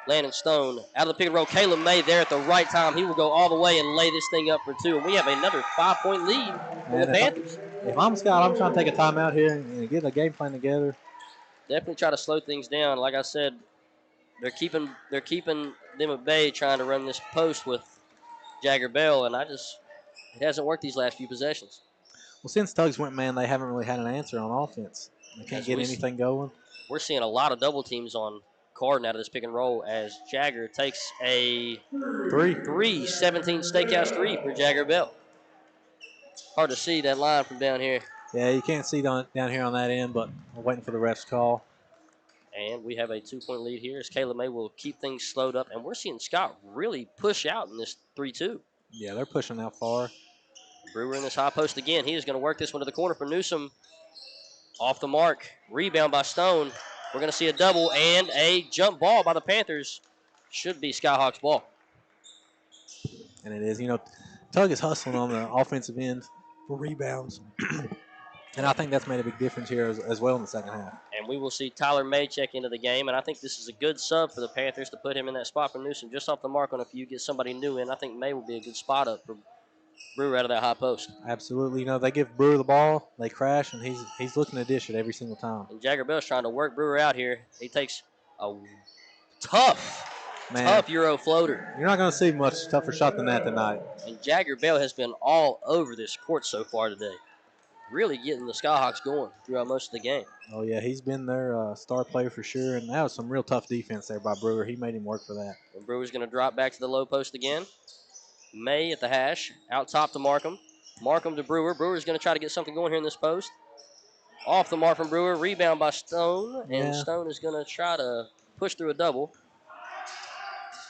Landon Stone out of the pick and roll. Caleb May there at the right time. He will go all the way and lay this thing up for 2, and we have another 5-point lead for the Panthers. If I'm Scott, I'm trying to take a timeout here and get a game plan together. Definitely try to slow things down. Like I said, they're keeping them at bay, trying to run this post with Jagger Bell, and it hasn't worked these last few possessions. Well, since Tugs went man, they haven't really had an answer on offense. They can't get anything going. We're seeing a lot of double teams on Carden out of this pick and roll as Jagger takes a 17 Steakhouse 3 for Jagger Bell. Hard to see that line from down here. Yeah, you can't see down here on that end, but I'm waiting for the ref's call. And we have a 2-point lead here as Kayla May will keep things slowed up. And we're seeing Scott really push out in this 3-2. Yeah, they're pushing out far. Brewer in this high post again. He is going to work this one to the corner for Newsom. Off the mark. Rebound by Stone. We're going to see a double and a jump ball by the Panthers. Should be Skyhawks ball. And it is. You know, Tug is hustling on the offensive end for rebounds. And I think that's made a big difference here as well in the second half. And we will see Tyler May check into the game. And I think this is a good sub for the Panthers to put him in that spot for Newsom. Just off the mark on a few, get somebody new in. I think May will be a good spot up for Brewer out of that high post. Absolutely. You know, they give Brewer the ball, they crash, and he's looking to dish it every single time. And Jagger Bell's trying to work Brewer out here. He takes a tough Euro floater. You're not going to see much tougher shot than that tonight. And Jagger Bell has been all over this court so far today. Really getting the Skyhawks going throughout most of the game. Oh, yeah, he's been their star player for sure, and that was some real tough defense there by Brewer. He made him work for that. And Brewer's going to drop back to the low post again. May at the hash, out top to Markham. Markham to Brewer. Brewer's going to try to get something going here in this post. Off the mark from Brewer, rebound by Stone, and Stone is going to try to push through a double.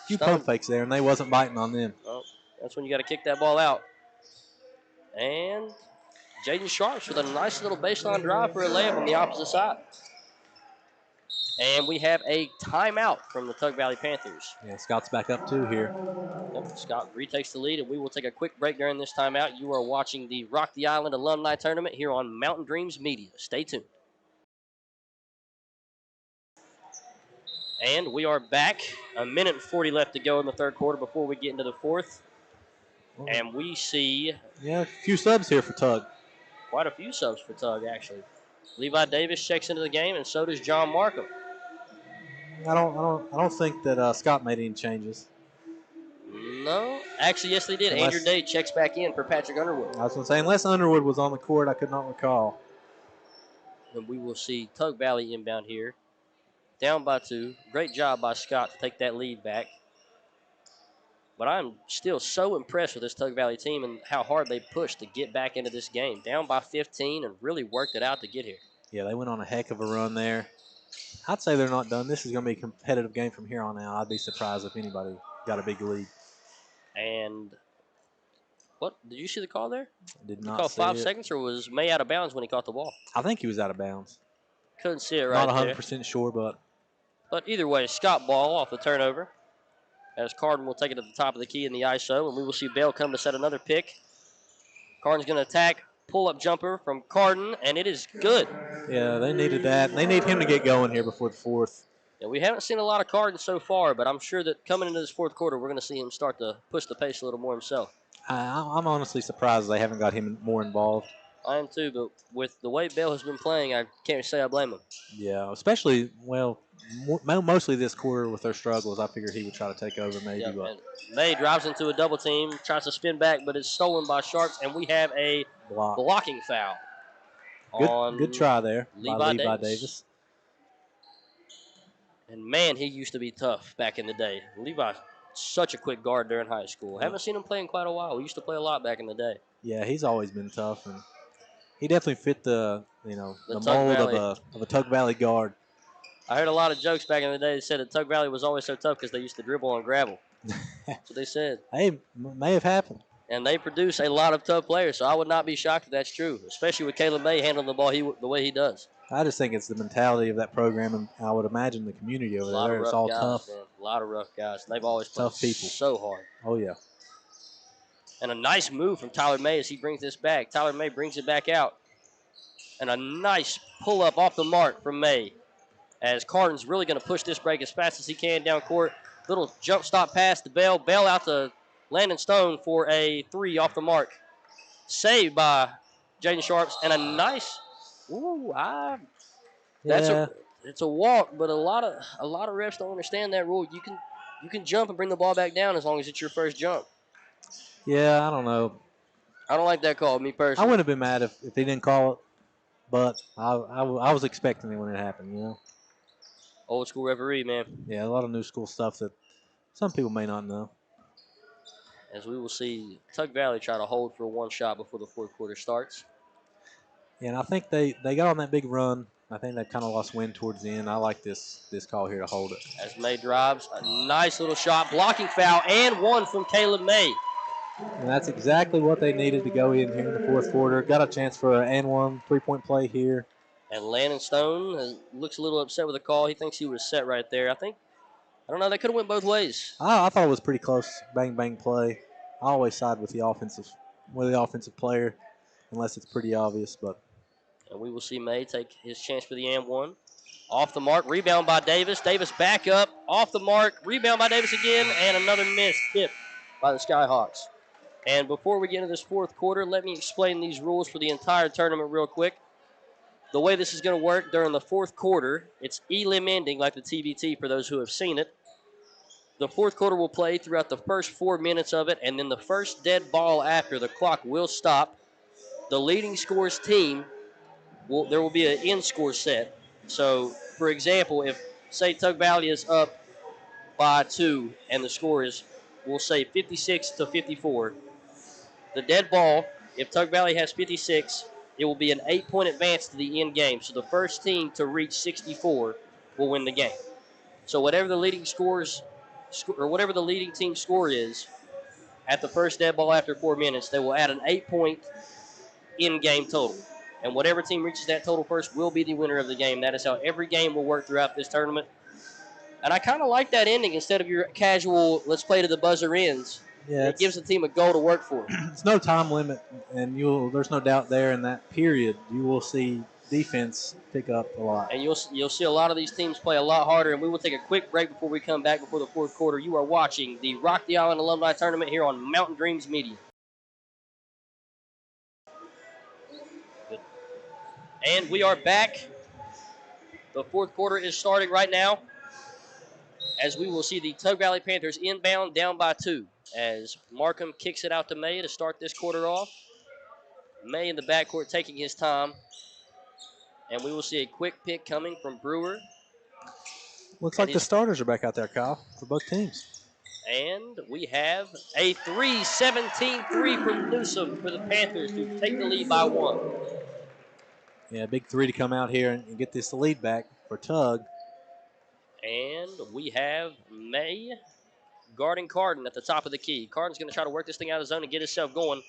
A few pump fakes there, and they wasn't biting on them. Oh, that's when you got to kick that ball out. And Jaden Sharps with a nice little baseline drive for a layup on the opposite side. And we have a timeout from the Tug Valley Panthers. Yeah, Scott's back up two here. Yep, Scott retakes the lead, and we will take a quick break during this timeout. You are watching the Rock the Island Alumni Tournament here on Mountain Dreams Media. Stay tuned. And we are back. A minute and 40 left to go in the third quarter before we get into the fourth. And we see... Yeah, a few subs here for Tug. Quite a few subs for Tug, actually. Levi Davis checks into the game, and so does John Markham. I don't think that Scott made any changes. No. Actually, yes, they did. Unless, Andrew Day checks back in for Patrick Underwood. I was going to say, unless Underwood was on the court, I could not recall. And we will see Tug Valley inbound here. Down by 2. Great job by Scott to take that lead back. But I'm still so impressed with this Tug Valley team and how hard they pushed to get back into this game. Down by 15 and really worked it out to get here. Yeah, they went on a heck of a run there. I'd say they're not done. This is going to be a competitive game from here on out. I'd be surprised if anybody got a big lead. And what? Did you see the call there? Did not call see 5 it. seconds, or was May out of bounds when he caught the ball? I think he was out of bounds. Couldn't see it right Not there. 100% sure, but either way, Scott ball off the turnover. As Carden will take it at the top of the key in the ISO, and we will see Bell come to set another pick. Carden's going to attack. Pull-up jumper from Carden, and it is good. Yeah, they needed that. They need him to get going here before the fourth. Yeah, we haven't seen a lot of Carden so far, but I'm sure that coming into this fourth quarter, we're going to see him start to push the pace a little more himself. I'm honestly surprised they haven't got him more involved. I am too, but with the way Bell has been playing, I can't say I blame him. Yeah, especially, mostly this quarter with their struggles. I figured he would try to take over maybe. Yeah, but May drives into a double team, tries to spin back, but it's stolen by Sharps, and we have a blocking foul. Good try there by Levi Davis. And, man, he used to be tough back in the day. Levi, such a quick guard during high school. Haven't seen him play in quite a while. We used to play a lot back in the day. Yeah, he's always been tough, and he definitely fit the mold of a Tug Valley guard. I heard a lot of jokes back in the day that said that Tug Valley was always so tough because they used to dribble on gravel. That's what they said. Hey, may have happened. And they produce a lot of tough players, so I would not be shocked if that's true, especially with Caleb May handling the ball the way he does. I just think it's the mentality of that program, and I would imagine the community over there. It's all tough. Man. A lot of rough guys. They've always played tough people. So hard. Oh, yeah. And a nice move from Tyler May as he brings this back. Tyler May brings it back out. And a nice pull-up off the mark from May as Carden's really going to push this break as fast as he can down court. Little jump stop pass to Bell. Bell out to Landon Stone for a 3 off the mark. Saved by Jaden Sharps. And a nice, it's a walk, but a lot of refs don't understand that rule. You can jump and bring the ball back down as long as it's your first jump. Yeah, I don't know. I don't like that call, me personally. I wouldn't have been mad if he didn't call it, but I was expecting it when it happened, Old school referee, man. Yeah, a lot of new school stuff that some people may not know. As we will see Tug Valley try to hold for one shot before the fourth quarter starts. Yeah, and I think they got on that big run. I think they kind of lost wind towards the end. I like this call here to hold it. As May drives, a nice little shot, blocking foul, and one from Caleb May. And that's exactly what they needed to go in here in the fourth quarter. Got a chance for an and one 3-point play here. And Landon Stone looks a little upset with the call. He thinks he was set right there. I don't know, they could have went both ways. I thought it was pretty close. Bang bang play. I always side with the offensive player, unless it's pretty obvious. But and we will see May take his chance for the and one. Off the mark, rebound by Davis. Davis back up, off the mark, rebound by Davis again, and another miss tip by the Skyhawks. And before we get into this fourth quarter, let me explain these rules for the entire tournament real quick. The way this is going to work during the fourth quarter, it's elim ending like the TBT for those who have seen it. The fourth quarter will play throughout the first 4 minutes of it, and then the first dead ball after the clock will stop. The leading scores team, there will be an end score set. So, for example, if, say, Tug Valley is up by 2 and the score is, we'll say, 56-54, the dead ball, if Tug Valley has 56, it will be an 8-point advance to the end game. So the first team to reach 64 will win the game. So whatever the leading whatever the leading team score is at the first dead ball after 4 minutes, they will add an 8-point in-game total. And whatever team reaches that total first will be the winner of the game. That is how every game will work throughout this tournament. And I kind of like that ending instead of your casual, let's play to the buzzer ends. Yeah, it gives the team a goal to work for. It's no time limit, and there's no doubt there in that period you will see defense pick up a lot. And you'll see a lot of these teams play a lot harder, and we will take a quick break before we come back before the fourth quarter. You are watching the Rock the Island Alumni Tournament here on Mountain Dreams Media. And we are back. The fourth quarter is starting right now, as we will see the Tug Valley Panthers inbound down by 2, as Markham kicks it out to May to start this quarter off. May in the backcourt taking his time. And we will see a quick pick coming from Brewer. Looks like the starters are back out there, Kyle, for both teams. And we have a 3-17-3 from Newsom for the Panthers to take the lead by 1. Yeah, big 3 to come out here and get this lead back for Tug. And we have May guarding Carden at the top of the key. Carden's going to try to work this thing out of the zone and get himself going.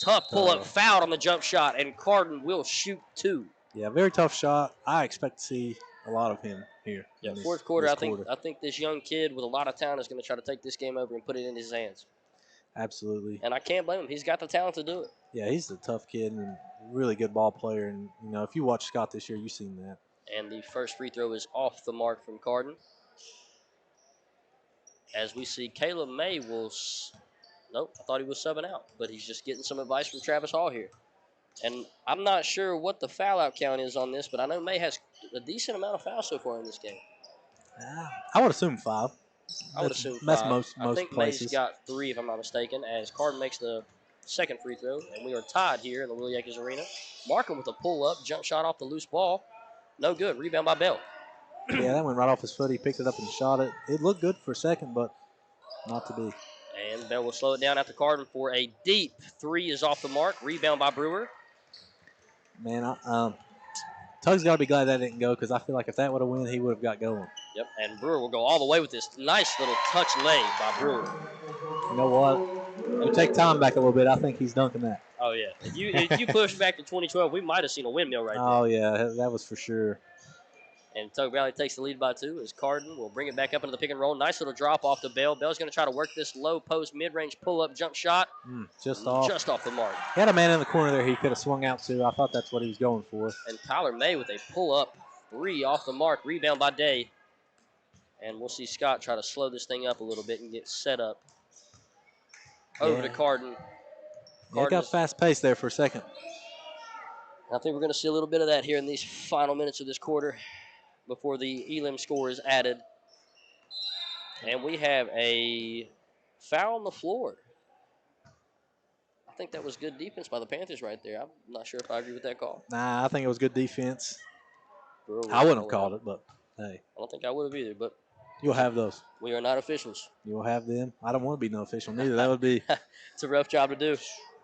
Tough pull-up, fouled on the jump shot, and Carden will shoot 2. Yeah, very tough shot. I expect to see a lot of him here. Yeah, fourth quarter, I think this young kid with a lot of talent is going to try to take this game over and put it in his hands. Absolutely. And I can't blame him. He's got the talent to do it. Yeah, he's a tough kid and really good ball player. And, if you watch Scott this year, you've seen that. And the first free throw is off the mark from Carden. As we see, Caleb May will... Nope, I thought he was subbing out. But he's just getting some advice from Travis Hall here. And I'm not sure what the foul-out count is on this, but I know May has a decent amount of fouls so far in this game. I would assume 5. I would assume 5. That's most I think places. May's got 3, if I'm not mistaken, as Carden makes the second free throw, and we are tied here in the Willie Akers Arena. Markham with a pull-up, jump shot off the loose ball. No good. Rebound by Bell. Yeah, that went right off his foot. He picked it up and shot it. It looked good for a second, but not to be. And Bell will slow it down after Carden for a deep 3 is off the mark. Rebound by Brewer. Man, Tug's got to be glad that didn't go, because I feel like if that would have won, he would have got going. Yep, and Brewer will go all the way with this nice little touch lay by Brewer. You know what? You take time back a little bit, I think he's dunking that. Oh, yeah. If you push back to 2012, we might have seen a windmill right there. Oh, yeah, that was for sure. And Tug Valley takes the lead by 2 as Carden will bring it back up into the pick and roll. Nice little drop off to Bell. Bell's going to try to work this low post mid-range pull-up jump shot. Just off the mark. He had a man in the corner there he could have swung out to. I thought that's what he was going for. And Tyler May with a pull-up 3 off the mark. Rebound by Day. And we'll see Scott try to slow this thing up a little bit and get set up. Over to Carden. Yeah, it got fast paced there for a second. I think we're going to see a little bit of that here in these final minutes of this quarter before the Elim score is added. And we have a foul on the floor. I think that was good defense by the Panthers right there. I'm not sure if I agree with that call. Nah, I think it was good defense. I wouldn't have called it, but Hey, I don't think I would have either, but you'll have those. we are not officials. You'll have them. I don't want to be no official neither. That would be. It's a rough job to do.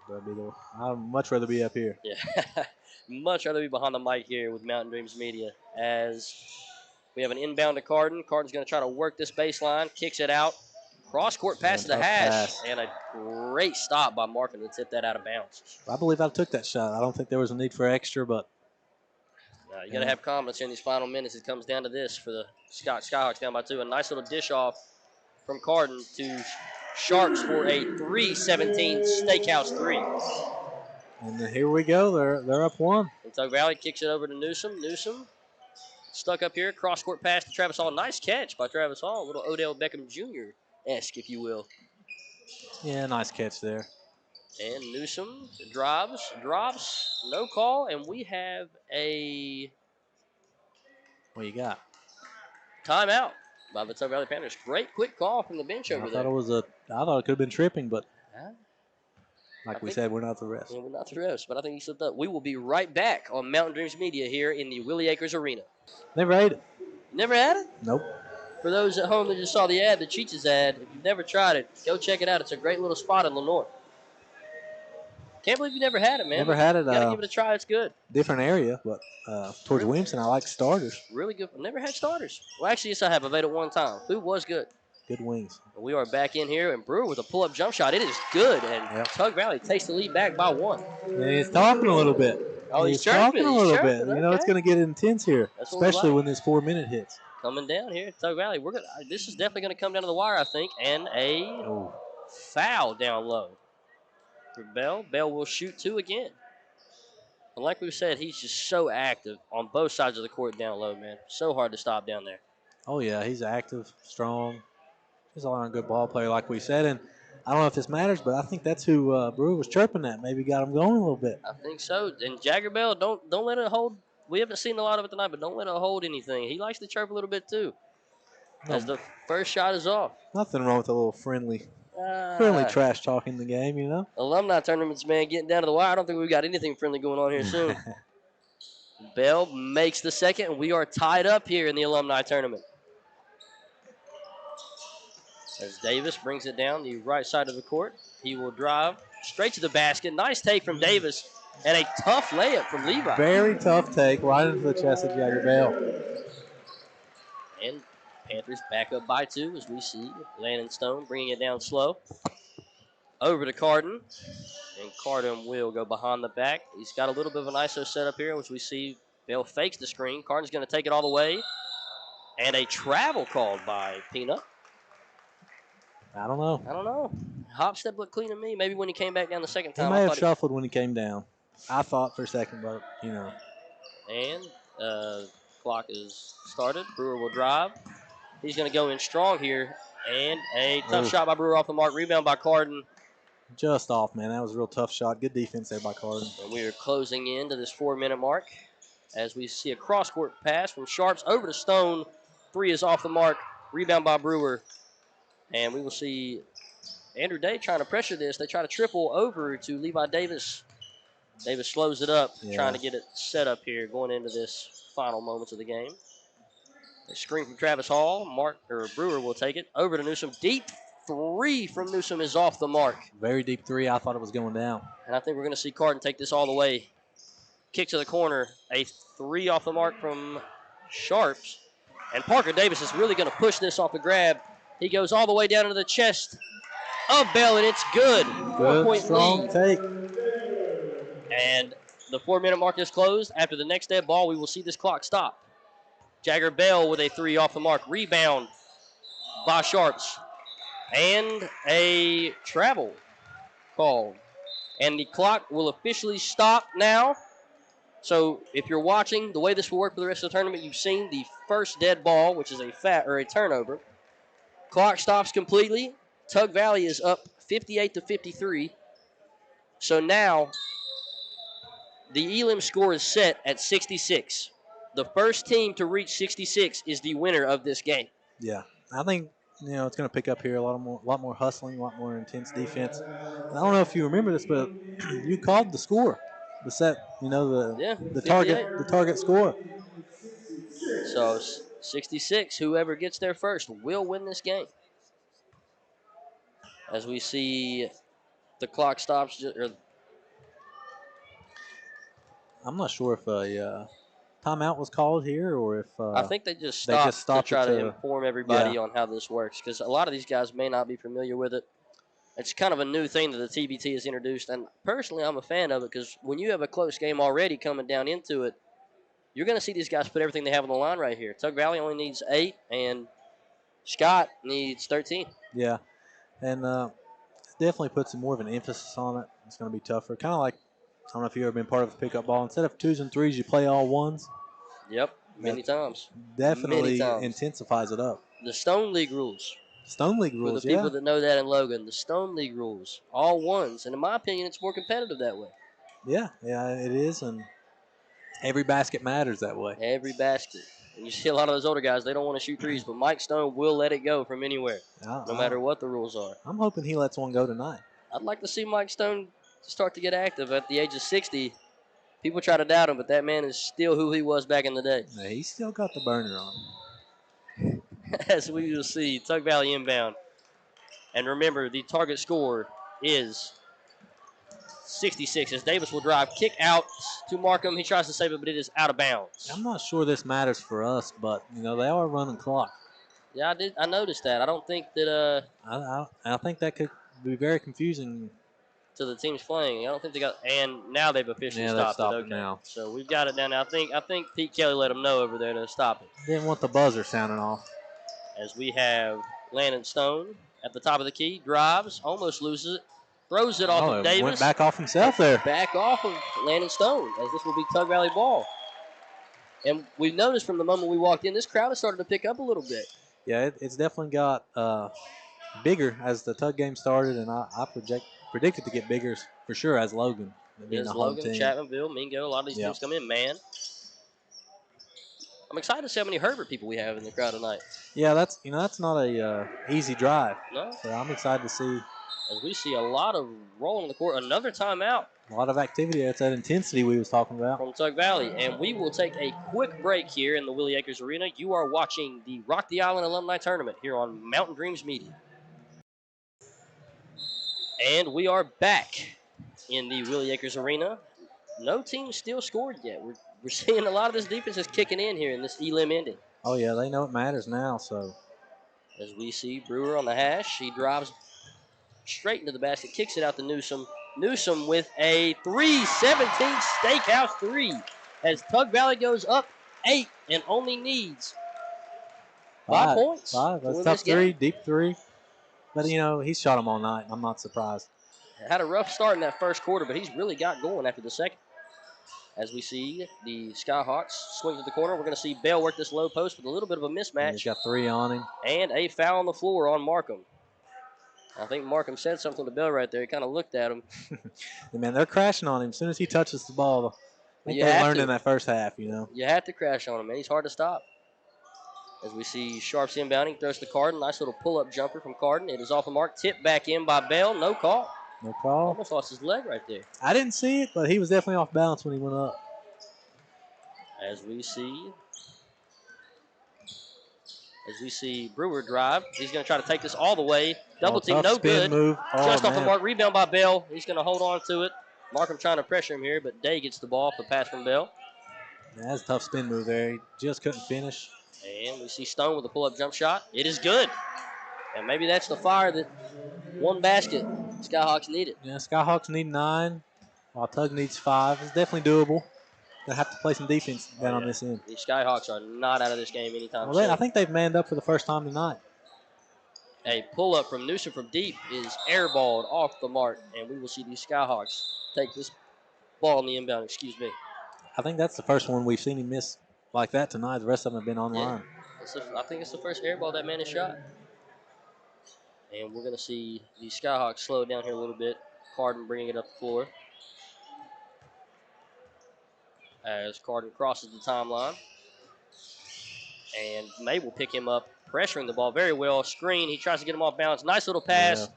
That'd be the. I'd much rather be up here. Yeah. Much rather be behind the mic here with Mountain Dreams Media as we have an inbound to Carden. Carden's going to try to work this baseline, kicks it out. Cross-court pass to the Tough hash, pass. and a great stop by Markham to tip that out of bounds. I believe I took that shot. I don't think there was a need for extra, but You got to have confidence in these final minutes. It comes down to this for the Skyhawks down by 2. A nice little dish off from Carden to Sharps for a 3-17 Steakhouse 3. and then here we go. They're up 1. And Tug Valley kicks it over to Newsom. Newsom stuck up here. Cross-court pass to Travis Hall. Nice catch by Travis Hall. A little Odell Beckham Jr.-esque, if you will. Yeah, nice catch there. And Newsom drops, no call, and we have a What you got? timeout by the Tug Valley Panthers. Great quick call from the bench over I there. thought it could have been tripping, but Huh? like I we think- said, we're not the rest. Yeah, we're not the refs, but I think he slipped up. We will be right back on Mountain Dreams Media here in the Willie Acres Arena. Never ate it. Never had it? Nope. For those at home that just saw the ad, the Cheeches ad, if you've never tried it, go check it out. It's a great little spot in Lenore. Can't believe you never had it, man. Never had it. Gotta give it a try. It's good. Different area, but towards Williamson, I like starters. Really good. Never had starters. Well, actually, yes, I have. I've ate it one time. Food was good. Good wings. We are back in here, and Brewer with a pull-up jump shot. It is good, and Yep. Tug Valley takes the lead back by 1. And he's talking a little bit. Oh, he's talking chirping. a He's little chirping. bit. You know, it's Okay. going to get intense here, That's what we especially like. when this 4-minute hits. Coming down here, Tug Valley. This is definitely going to come down to the wire, I think, and a Oh, foul down low for Bell. Bell will shoot 2 again. And like we said, he's just so active on both sides of the court down low, man. So hard to stop down there. oh yeah, he's active, strong. He's all around a good ball player, like we said. And I don't know if this matters, but I think that's who Brewer was chirping at. Maybe got him going a little bit. I think so. And Jagger Bell, don't let it hold. We haven't seen a lot of it tonight, but don't let it hold anything. He likes to chirp a little bit too. As the first shot is off. Nothing wrong with a little friendly Ah, trash talk in the game, you know. alumni tournaments, man, getting down to the wire. I don't think we've got anything friendly going on here soon. Bell makes the second, and we are tied up here in the alumni tournament. As Davis brings it down the right side of the court, he will drive straight to the basket. Nice take from Davis, and a tough layup from Levi. Very tough take right into the chest of Jagger Bell. And Panthers back up by 2 as we see Landon Stone bringing it down slow. Over to Carden. And Carden will go behind the back. He's got a little bit of an ISO setup here, which we see Bell fakes the screen. Carden's going to take it all the way. And a travel called by Peanut. I don't know. I don't know. Hop step looked clean to me. Maybe when he came back down the second He time. may I have thought shuffled when he came down. I thought for a second, but, you know. And clock is started. Brewer will drive. He's going to go in strong here. And a tough Ooh. shot by Brewer off the mark. Rebound by Carden. Just off, man. That was a real tough shot. Good defense there by Carden. And we are closing in to this 4-minute mark as we see a cross-court pass from Sharps over to Stone. 3 is off the mark. Rebound by Brewer. And we will see Andrew Day trying to pressure this. They try to triple over to Levi Davis. Davis slows it up, Yeah. trying to get it set up here going into this final moments of the game. A screen from Travis Hall. Brewer will take it. Over to Newsom. Deep 3 from Newsom is off the mark. Very deep 3. I thought it was going down. And I think we're going to see Carden take this all the way. Kick to the corner. A 3 off the mark from Sharps. And Parker Davis is really going to push this off the grab. He goes all the way down into the chest of Bell, and it's good. Good, 4-point strong lead. take. And the 4-minute mark is closed. After the next dead ball, we will see this clock stop. Jagger Bell with a 3 off the mark. Rebound by Sharps. And a travel called. And the clock will officially stop now. So if you're watching, the way this will work for the rest of the tournament, you've seen the first dead ball, which is a turnover. Clock stops completely. Tug Valley is up 58-53. So now the Elam score is set at 66. The first team to reach 66 is the winner of this game. Yeah, I think it's going to pick up here. A lot more hustling, a lot more intense defense. And I don't know if you remember this, but you called the score, the set. The 58. target score. So 66, whoever gets there first will win this game. As we see the clock stops. I'm not sure if a timeout was called here or if I think they just they just stopped to stopped try it to to- inform everybody yeah. on how this works, because a lot of these guys may not be familiar with it. It's kind of a new thing that the TBT has introduced, and personally I'm a fan of it, because when you have a close game already coming down into it, you're going to see these guys put everything they have on the line right here. Tug Valley only needs 8, and Scott needs 13. Yeah, and it definitely puts more of an emphasis on it. It's going to be tougher. Kind of like, I don't know if you've ever been part of a pickup ball. Instead of 2s and 3s, you play all 1s. Yep, many times. Definitely Many times. intensifies it up. The Stone League rules. Stone League For rules, the people yeah. that know that in Logan, the Stone League rules, all 1s. And in my opinion, it's more competitive that way. Yeah, it is, and every basket matters that way. Every basket. And you see a lot of those older guys, they don't want to shoot 3s, but Mike Stone will let it go from anywhere, no matter what the rules are. I'm hoping he lets one go tonight. I'd like to see Mike Stone start to get active at the age of 60. People try to doubt him, but that man is still who he was back in the day. Yeah, he's still got the burner on him. As we will see, Tug Valley inbound. And remember, the target score is 66 as Davis will drive, kick out to Markham. He tries to save it, but it is out of bounds. I'm not sure this matters for us, but they are running clock. Yeah, I noticed that. I don't think that I think that could be very confusing to the teams playing. I don't think they got, and now they've officially stopped it. Okay, now. So we've got it down now. I think Pete Kelly let them know over there to stop it. Didn't want the buzzer sounding off. As we have Landon Stone at the top of the key, drives, almost loses it, throws it off of Davis. Went back off himself there. Back off of Landon Stone, as this will be Tug Valley ball. And we've noticed from the moment we walked in, this crowd has started to pick up a little bit. Yeah, it's definitely got bigger as the Tug game started, and I predicted to get bigger for sure as Logan. As Logan, Chapmanville, Mingo, a lot of these teams come in, man. I'm excited to see how many Herbert people we have in the crowd tonight. Yeah, that's not a easy drive. No. So I'm excited to see. As we see a lot of rolling on the court, another timeout. A lot of activity. It's that intensity we was talking about. From Tug Valley. And we will take a quick break here in the Willie Akers Arena. You are watching the Rock the Island Alumni Tournament here on Mountain Dreams Media. And we are back in the Willie Akers Arena. No team still scored yet. We're seeing a lot of this defense is kicking in here in this elim ending. Oh, yeah, they know it matters now. So as we see Brewer on the hash, he drives straight into the basket, kicks it out to Newsom. Newsom with a 3-17 Steakhouse 3 as Tug Valley goes up 8 and only needs 5 points. 5. That's tough 3, deep 3. But, he's shot them all night. I'm not surprised. Had a rough start in that first quarter, but he's really got going after the second. As we see the Skyhawks swing to the corner, we're going to see Bell work this low post with a little bit of a mismatch. He's got 3 on him. And a foul on the floor on Markham. I think Markham said something to Bell right there. He kind of looked at him. Man, they're crashing on him as soon as he touches the ball. I think they learned in that first half, You have to crash on him, man. He's hard to stop. As we see Sharps inbounding, throws to Carden. Nice little pull-up jumper from Carden. It is off the mark. Tipped back in by Bell. No call. No call. Almost lost his leg right there. I didn't see it, but he was definitely off balance when he went up. As we see Brewer drive. He's going to try to take this all the way. Double team, no good. Move. Just off the mark. Rebound by Bell. He's going to hold on to it. Markham trying to pressure him here, but Day gets the ball off the pass from Bell. That's a tough spin move there. He just couldn't finish. And we see Stone with a pull-up jump shot. It is good. And maybe that's the fire that one basket Skyhawks needed. Yeah, Skyhawks need 9, while Tug needs 5. It's definitely doable. They'll have to play some defense down on this end. The Skyhawks are not out of this game anytime soon. I think they've manned up for the first time tonight. A pull-up from Newsom from deep is airballed off the mark, and we will see the Skyhawks take this ball in the inbound. Excuse me. I think that's the first one we've seen him miss like that tonight. The rest of them have been on line. I think it's the first airball that man has shot. And we're going to see the Skyhawks slow down here a little bit. Carden bringing it up the floor. As Carden crosses the timeline. And May will pick him up, pressuring the ball very well. Screen, he tries to get him off balance. Nice little pass. Yeah.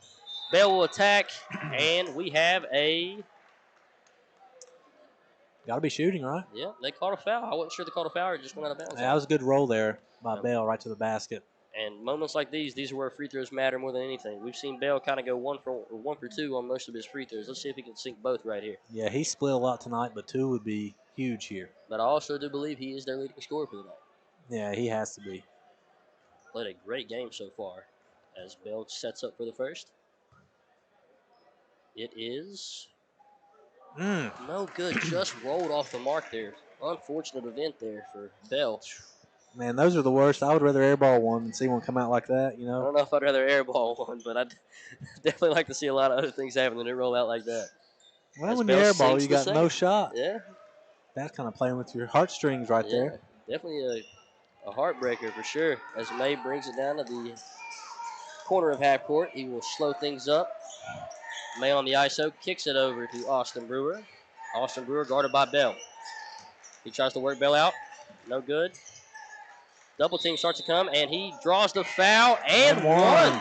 Bell will attack, and we have a Got to be shooting, right? Yeah, they caught a foul. I wasn't sure they called a foul or it just went out of bounds. That was a good roll there by Yeah. Bell right to the basket. And moments like these are where free throws matter more than anything. We've seen Bell kind of go one for two on most of his free throws. Let's see if he can sink both right here. Yeah, he split a lot tonight, but 2 would be huge here. But I also do believe he is their leading scorer for the night. Yeah, he has to be. Played a great game so far as Bell sets up for the first. It is no good. Just rolled off the mark there. Unfortunate event there for Bell. Man, those are the worst. I would rather airball one than see one come out like that, you I know? don't know if I'd rather airball one, but I'd definitely like to see a lot of other things happen than it roll out like that. Well, As when you Bell airball, sinks you the got no second. shot. Yeah, That's kind of playing with your heartstrings right yeah, there. definitely a heartbreaker for sure. As May brings it down to the corner of half court, he will slow things up. May on the ISO kicks it over to Austin Brewer. Austin Brewer guarded by Bell. He tries to work Bell out. No good. Double team starts to come, and he draws the foul and one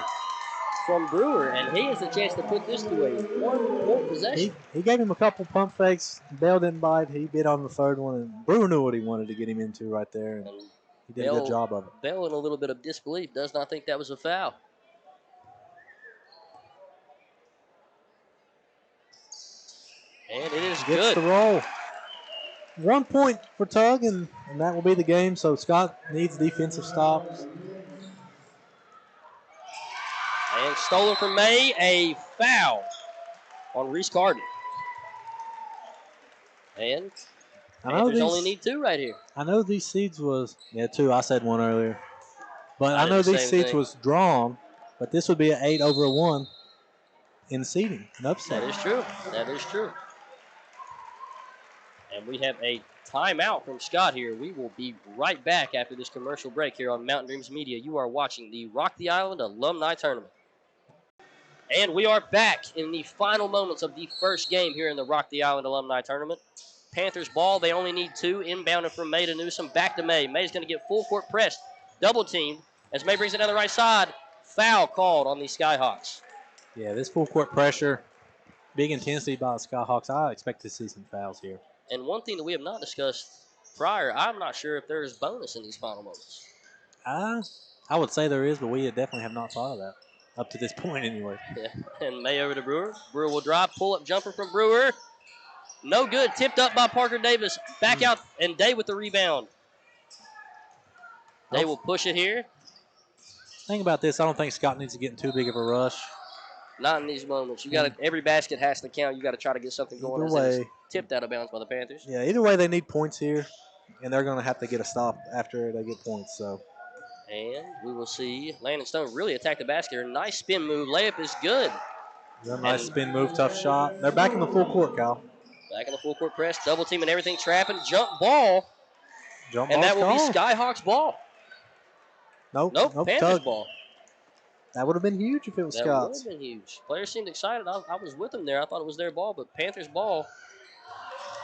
from Brewer. And he has the chance to put this to a 1-point possession. He gave him a couple pump fakes. Bell didn't bite. He bit on the third one, and Brewer knew what he wanted to get him into right there, and he did a good job of it. Bell, in a little bit of disbelief, does not think that was a foul. And it is Gets good. the roll. 1 point for Tug, and that will be the game. So Scott needs defensive stops. And stolen from May, a foul on Reese Carden. And Panthers only need 2 right here. I know these seeds was 2. I said 1 earlier, but I know did the these same seeds thing. was drawn. But this would be an 8 over a 1 in seeding, an upset. That is true. That is true. And we have a timeout from Scott here. We will be right back after this commercial break here on Mountain Dreams Media. You are watching the Rock the Island Alumni Tournament. And we are back in the final moments of the first game here in the Rock the Island Alumni Tournament. Panthers ball, they only need 2. Inbounded from May to Newsom. Back to May. May's going to get full court pressed. Double teamed as May brings it down the right side. Foul called on the Skyhawks. Yeah, this full court pressure, big intensity by the Skyhawks. I expect to see some fouls here. And one thing that we have not discussed prior, I'm not sure if there is bonus in these final moments. I would say there is, but we definitely have not thought of that up to this point anyway. Yeah. And May over to Brewer. Brewer will drive, pull-up jumper from Brewer. No good. Tipped up by Parker Davis. Back out, and Day with the rebound. Day will push it here. Think about this. I don't think Scott needs to get in too big of a rush. Not in these moments. You got every basket has to count. You got to try to get something going. Either way, tipped out of bounds by the Panthers. Yeah, either way, they need points here, and they're going to have to get a stop after they get points. So. And we will see Landon Stone really attack the basket. Nice spin move. Layup is good. Nice spin move, tough shot. They're back in the full court, Kyle. Back in the full court press. Double team and everything. Trapping. Jump ball. And that will be Skyhawks ball. Nope. Panthers Tug. Ball. That would have been huge if it was Scott's. That would have been huge. Players seemed excited. I was with them there. I thought it was their ball, but Panthers ball.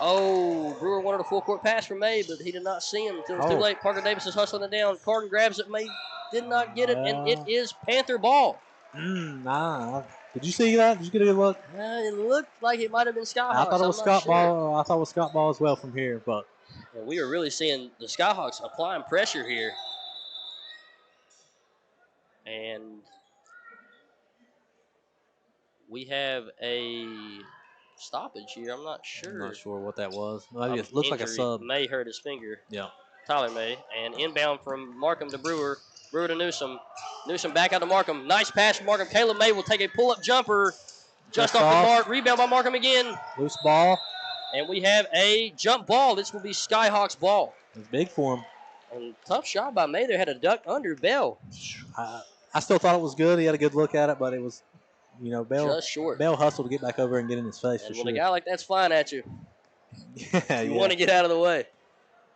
Oh, Brewer wanted a full court pass from May, but he did not see him until it was too late. Parker Davis is hustling it down. Carden grabs it. May did not get it, and it is Panther ball. Nah. Did you see that? Did you get a good look? It looked like it might have been Skyhawks. I thought it was Scott ball. I thought it was Scott ball as well from here, but. And we are really seeing the Skyhawks applying pressure here. And we have a stoppage here. I'm not sure. I'm not sure what that was. Maybe it looks like a sub. May hurt his finger. Yeah. Tyler May. And inbound from Markham to Brewer. Brewer to Newsom. Newsom back out to Markham. Nice pass from Markham. Caleb May will take a pull-up jumper just off the mark. Rebound by Markham again. Loose ball. And we have a jump ball. This will be Skyhawks ball. It's big for him. And tough shot by May there. Had a duck under Bell. I still thought it was good. He had a good look at it, but it was, Bell. Just short. Bell hustled to get back over and get in his face for sure. When a guy like that's flying at you, yeah, you want to get out of the way.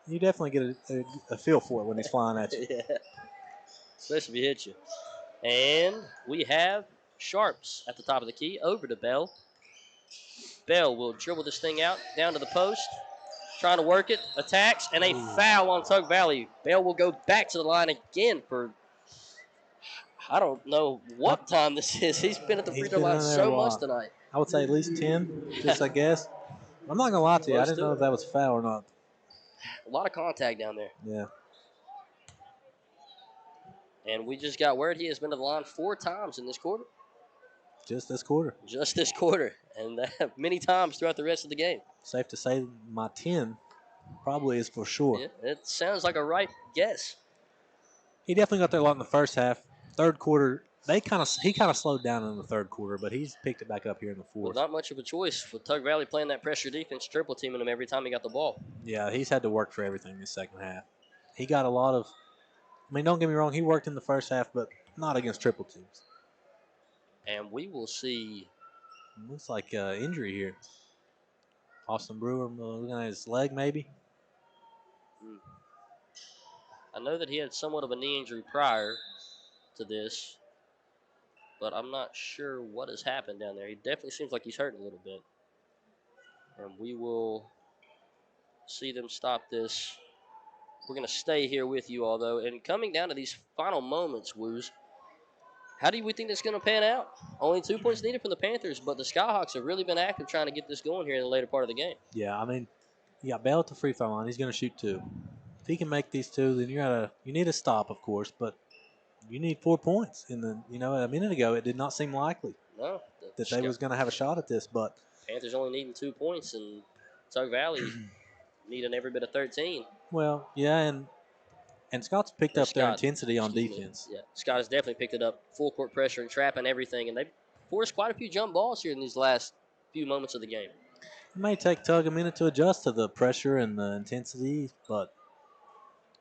You definitely get a feel for it when he's flying at you. Yeah. Especially if he hits you. And we have Sharps at the top of the key. Over to Bell. Bell will dribble this thing out, down to the post. Trying to work it. Attacks, and a foul on Tug Valley. Bell will go back to the line again for, I don't know what time this is. He's been at the free throw line so much tonight. I would say at least 10, just I guess. I'm not gonna lie to you. I Close didn't to know it. if that was foul or not. A lot of contact down there. Yeah. And we just got word he has been to the line 4 times in this quarter. Just this quarter. Just this quarter. And many times throughout the rest of the game. Safe to say my 10 probably is for sure. Yeah, it sounds like a right guess. He definitely got there a lot in the first half. Third quarter, he kind of slowed down in the third quarter, but he's picked it back up here in the Well, fourth. not much of a choice with Tug Valley playing that pressure defense, triple teaming him every time he got the ball. Yeah, he's had to work for everything this second half. He got a lot of. I mean, don't get me wrong, he worked in the first half, but not against triple teams. And we will see. Looks like injury here. Austin Brewer looking at his leg, maybe. I know that he had somewhat of a knee injury prior to this, but I'm not sure what has happened down there. He definitely seems like he's hurting a little bit. And we will see them stop this. We're going to stay here with you all, though. And coming down to these final moments, Woos, how do we think that's going to pan out? Only 2 points needed from the Panthers, but the Skyhawks have really been active trying to get this going here in the later part of the game. Yeah, I mean, you got Bell at the free throw line. He's going to shoot 2. If he can make these 2, then you need a stop, of course, but you need 4 points. And then, a minute ago, it did not seem likely No, that they was going to have a shot at this, but Panthers only needing 2 points, and Tug Valley needing every bit of 13. well, yeah, and Scott's picked up their intensity on defense. Yeah, Scott has definitely picked it up, full court pressure and trapping everything, and they forced quite a few jump balls here in these last few moments of the game. It may take Tug a minute to adjust to the pressure and the intensity, but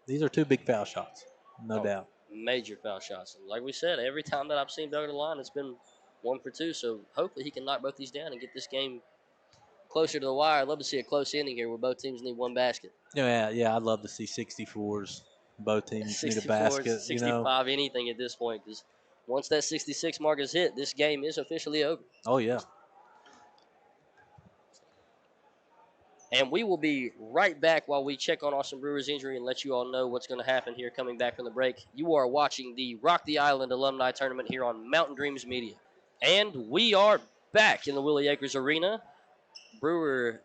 these are 2 big foul shots, no doubt. Major foul shots. And like we said, every time that I've seen Doug at the line, it's been 1 for 2. So hopefully he can knock both these down and get this game closer to the wire. I'd love to see a close ending here where both teams need 1 basket. Yeah, I'd love to see 64s. Both teams need a basket. 65, anything at this point, because once that 66 mark is hit, this game is officially over. Oh, yeah. And we will be right back while we check on Austin Brewer's injury and let you all know what's going to happen here coming back from the break. You are watching the Rock the Island Alumni Tournament here on Mountain Dreams Media. And we are back in the Willie Acres Arena. Brewer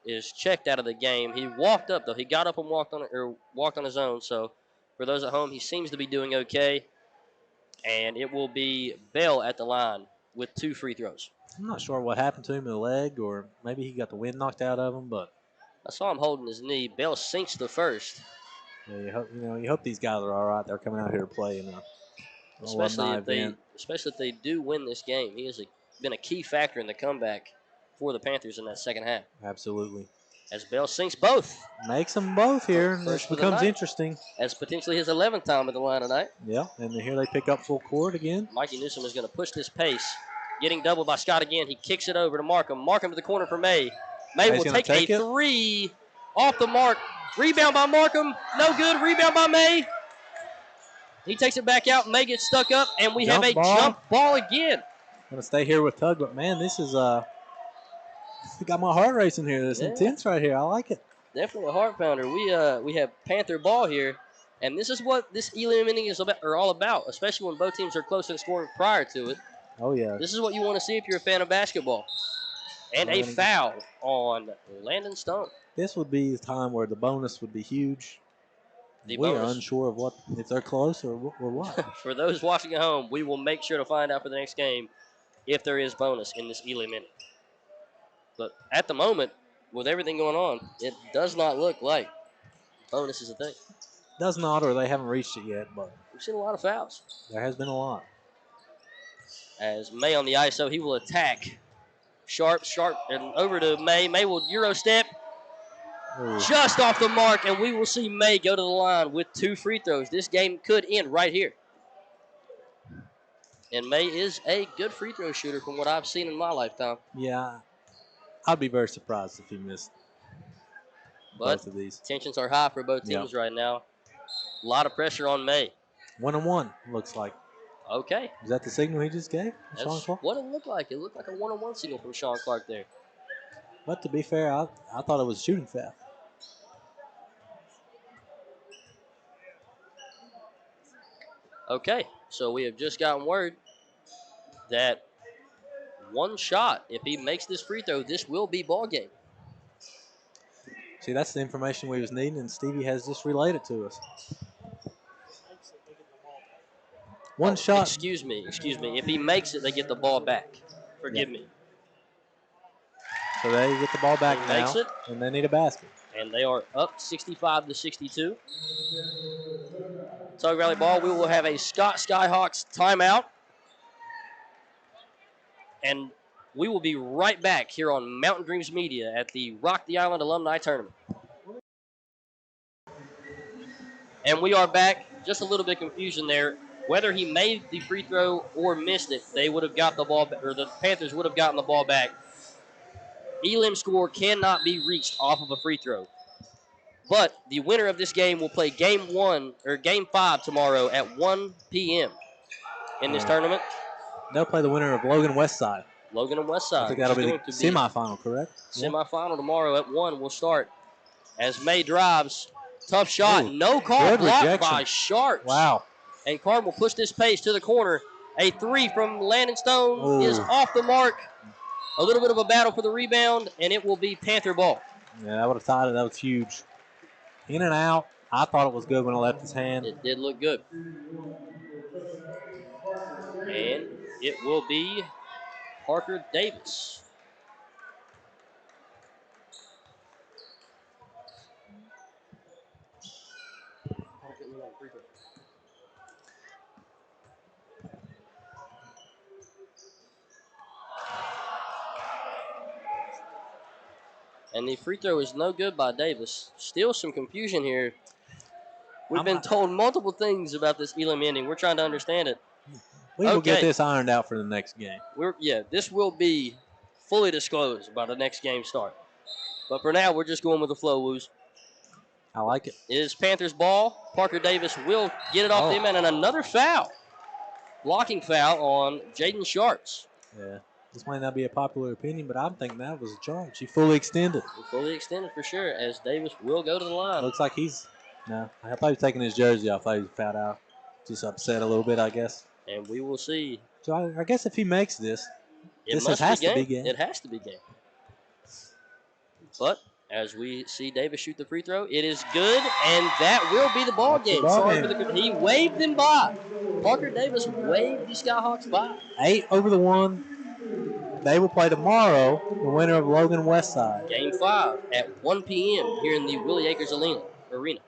is checked out of the game. He walked up, though. He got up and walked on his own. So for those at home, he seems to be doing okay. And it will be Bell at the line with 2 free throws. I'm not sure what happened to him in the leg, or maybe he got the wind knocked out of him, but I saw him holding his knee. Bell sinks the first. yeah, you hope these guys are all right. They're coming out here to play in a Especially event. if they do win this game. He has been a key factor in the comeback for the Panthers in that second half. Absolutely. As Bell sinks both. Makes them both here, and this becomes interesting. As potentially his 11th time at the line tonight. Yeah, and here they pick up full court again. Mikey Newsom is going to push this pace. Getting doubled by Scott again. He kicks it over to Markham. Markham to the corner for May. May will take a 3 off the mark. Rebound by Markham. No good. Rebound by May. He takes it back out. May gets stuck up, and we have a jump ball again. I'm going to stay here with Tug, but, man, this is got my heart racing here. This intense right here. I like it. Definitely a heart pounder. We have Panther ball here, and this is what this Elam inning is all about, especially when both teams are close in scoring prior to it. Oh, yeah. This is what you want to see if you're a fan of basketball. And a foul on Landon Stone. This would be the time where the bonus would be huge. We are unsure of if they're close or what. For those watching at home, we will make sure to find out for the next game if there is bonus in this Elam inning. But at the moment, with everything going on, it does not look like bonus is a thing. Does not, or they haven't reached it yet, but we've seen a lot of fouls. There has been a lot. As May on the ISO, he will attack. Sharp, and over to May. May will Euro step. Ooh. Just off the mark, and we will see May go to the line with 2 free throws. This game could end right here. And May is a good free throw shooter from what I've seen in my lifetime. Yeah, I'd be very surprised if he missed both of these. Tensions are high for both teams right now. A lot of pressure on May. 1-on-1, looks like. Okay. Is that the signal he just gave? That's what it looked like. It looked like a 1-on-1 signal from Sean Clark there. But to be fair, I thought it was a shooting foul. Okay, so we have just gotten word that 1 shot, if he makes this free throw, this will be ball game. See, that's the information we was needing, and Stevie has just relayed it to us. One shot. Excuse me. If he makes it, they get the ball back. Forgive me. So they get the ball back He now, makes it. and they need a basket. And they are up 65-62. Tug Valley ball. We will have a Scott Skyhawks timeout. And we will be right back here on Mountain Dreams Media at the Rock the Island Alumni Tournament. And we are back. Just a little bit of confusion there. Whether he made the free throw or missed it, they would have got the ball, or the Panthers would have gotten the ball back. Elim score cannot be reached off of a free throw. But the winner of this game will play game 5 tomorrow at 1 p.m. in this tournament. They'll play the winner of Logan Westside. Logan and Westside. I think that'll be the semifinal, correct? Semifinal tomorrow at 1 will start as May drives. Tough shot. Ooh, No call blocked rejection by Sharps. Wow. And Cardinal will push this pace to the corner. A three from Landon Stone Ooh. is off the mark. A little bit of a battle for the rebound, and it will be Panther ball. Yeah, I would have thought it. That was huge. In and out. I thought it was good when it left his hand. It did look good. And it will be Parker Davis. And the free throw is no good by Davis. Still some confusion here. We've been told multiple things about this Elam ending. We're trying to understand it. We will get this ironed out for the next game. This will be fully disclosed by the next game start. But for now, we're just going with the flow, Woos. I like it. It is Panthers ball. Parker Davis will get it off him, and another foul. Blocking foul on Jaden Sharps. Yeah. This might not be a popular opinion, but I'm thinking that was a charge. He fully extended. Fully extended for sure, as Davis will go to the line. Looks like he's no. I thought he was taking his jersey off. I thought he was fouled out. Just upset a little bit, I guess. And we will see. So I guess if he makes this, this has to be game. It has to be game. But as we see Davis shoot the free throw, it is good, and that will be the ball game. He waved them by. Parker Davis waved the Skyhawks by. 8 over the 1. They will play tomorrow, the winner of Logan Westside. Game 5 at 1 p.m. here in the Willie Akers Arena.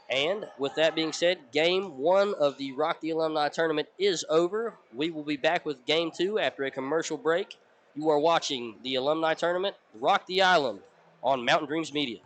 And with that being said, Game 1 of the Rock the Alumni Tournament is over. We will be back with Game 2 after a commercial break. You are watching the Alumni Tournament, Rock the Island, on Mountain Dreams Media.